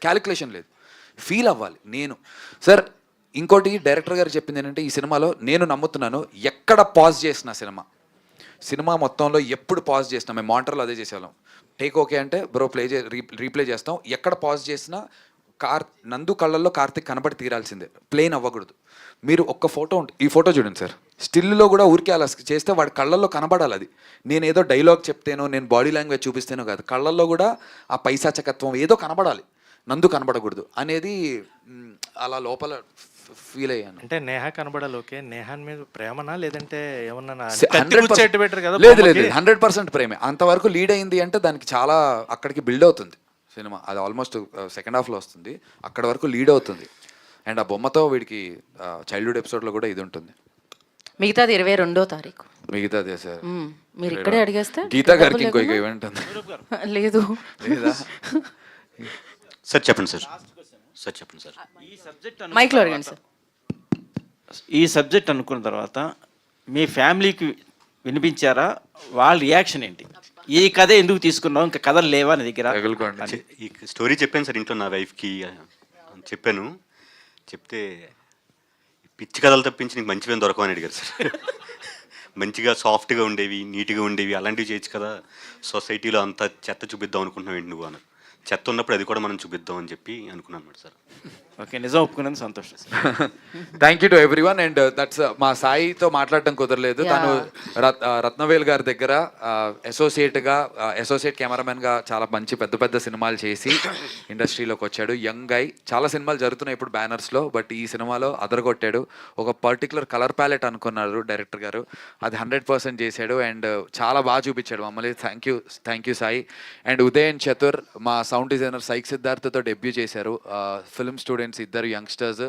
క్యాలిక్యులేషన్ లేదు, ఫీల్ అవ్వాలి నేను. సార్ ఇంకోటి డైరెక్టర్ గారు చెప్పింది ఏంటంటే, ఈ సినిమాలో నేను నమ్ముతున్నాను ఎక్కడ పాజ్ చేసిన సినిమా మొత్తంలో ఎప్పుడు పాజ్ చేసినా, మేము మానిటర్లో అదే చేసేవాళ్ళం. టేక్ ఓకే అంటే బ్రో రీప్లే చేస్తాం, ఎక్కడ పాజ్ చేసినా నందు కళ్ళల్లో కార్తిక్ కనబడి తీరాల్సిందే, ప్లేన్ అవ్వకూడదు. మీరు ఒక్క ఫోటో ఈ ఫోటో చూడండి సార్, స్టిల్లో కూడా ఊరికే అలా చేస్తే వాడి కళ్ళల్లో కనబడాలి. అది నేను ఏదో డైలాగ్ చెప్తేనో నేను బాడీ లాంగ్వేజ్ చూపిస్తేనో కాదు, కళ్ళల్లో కూడా ఆ పైశాచకత్వం ఏదో కనబడాలి, నందు కనబడకూడదు అనేది అలా లోపల ఫీల్ అయ్యాను. అంటే నేహా కనబడాలి, ఓకే. నేహాన్ మీద ప్రేమనా లేదంటే ఏమన్నా 100% లేదు 100% ప్రేమే. అంతవరకు లీడ్ అయింది అంటే దానికి చాలా అక్కడికి బిల్డ్ అవుతుంది సినిమా. అది ఆల్మోస్ట్ సెకండ్ హాఫ్లో వస్తుంది, అక్కడ వరకు లీడ్ అవుతుంది. అండ్ ఆ బొమ్మతో వీడికి చైల్డ్హుడ్ ఎపిసోడ్లో కూడా ఇది ఉంటుంది. మిగతాది 22వ తారీఖు. మిగతాదే సార్, మీరు ఇక్కడే అడిగేస్తే గీతా గారికి ఇంకో ఈవెంట్ ఉంది. లేదు లేదా సార్ చెప్పండి సార్. సార్ చెప్పండి సార్. ఈ సబ్జెక్ట్ మైక్లో అడగండి సార్. ఈ సబ్జెక్ట్ అనుకున్న తర్వాత మీ ఫ్యామిలీకి వినిపించారా? వాళ్ళ రియాక్షన్ ఏంటి? ఈ కథ ఎందుకు తీసుకున్నావు, ఇంకా కథలు లేవా నీ దగ్గర? ఈ స్టోరీ చెప్పాను సార్ ఇంట్లో నా వైఫ్కి చెప్పాను. చెప్తే పిచ్చి కథలు తప్పించి నీకు మంచివేం దొరకవని అడిగారు సార్. మంచిగా సాఫ్ట్గా ఉండేవి, నీట్గా ఉండేవి అలాంటివి చేయొచ్చు కదా, సొసైటీలో అంతా చెత్త చూపిద్దాం అనుకుంటున్నావు ఏంటి నువ్వు అన్నారు. చెత్త ఉన్నప్పుడు అది కూడా మనం చూపిద్దాం అని చెప్పి అనుకున్నాను అన్నమాట సార్. ఓకే, నిజం ఒప్పుకున్నందుకు సంతోషం sir. Thank you to everyone. And that's మా సాయితో మాట్లాడటం కుదరలేదు. తను రత్నవేల్ గారి దగ్గర అసోసియేట్ కెమెరామెన్గా చాలా మంచి పెద్ద పెద్ద సినిమాలు చేసి ఇండస్ట్రీలోకి వచ్చాడు. యంగ్ గై, చాలా సినిమాలు జరుగుతున్నాయి ఇప్పుడు బ్యానర్స్లో, బట్ ఈ సినిమాలో అదరగొట్టాడు. ఒక పర్టికులర్ కలర్ ప్యాలెట్ అనుకున్నారు డైరెక్టర్ గారు, అది 100% చేశాడు. అండ్ చాలా బాగా చూపించాడు మమ్మల్ని. Thank you Sai. And Udayan Chatur, మా సౌండ్ డిజైనర్ సైక్ సిద్ధార్థతో డెబ్యూ చేశారు. ఫిల్మ్ స్టూడెంట్స్ ఇద్దరు youngsters.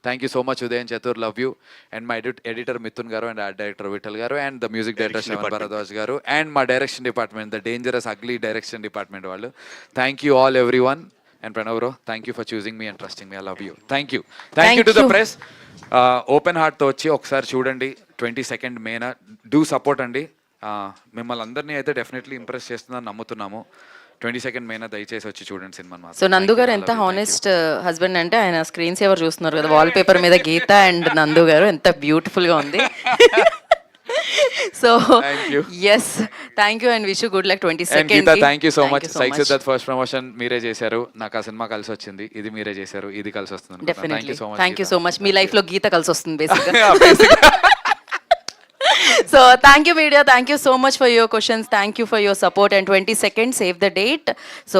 Thank you so much Udayan Chatur, love you. And my editor Mithun గారు, అండ్ ఆర్ట్ డైరెక్టర్ విఠల్ గారు, and the music director Shravan Bharadwaj గారు, అండ్ మా direction department, the dangerous ugly direction department వాళ్ళు. Thank you all everyone. And Pranav bro, thank you for choosing me and trusting me. I love you. Thank you to the press. Open హార్ట్తో వచ్చి ఒకసారి చూడండి 22nd Mena. Do support అండి. మిమ్మల్ని అందరినీ అయితే definitely impress చేస్తుందని నమ్ముతున్నాము. 22nd మేన దయచేసి వచ్చి చూడండి సినిమా. సో నందు గారు ఎంత హానెస్ట్ హస్బెండ్ అంటే, ఆయన స్క్రీన్ సేవర్ చూస్తున్నారు కదా, వాల్ పేపర్ మీద గీత అండ్ నందు గారు ఎంత బ్యూటిఫుల్ గా ఉంది. So yes, thank you and wish you good luck 22nd. Thank you so much. Psych Siddharth first promotion మీరే చేశారు, నాకు ఆ సినిమా కలిసి వచ్చింది. ఇది మీరే చేశారు, ఇది కలిసి వస్తుంది. Definitely thank you so much. Me life లో గీత కలిసి వస్తుంది బేసిక్గా. So thank you media, thank you so much for your questions, thank you for your support, and 22nd save the date. So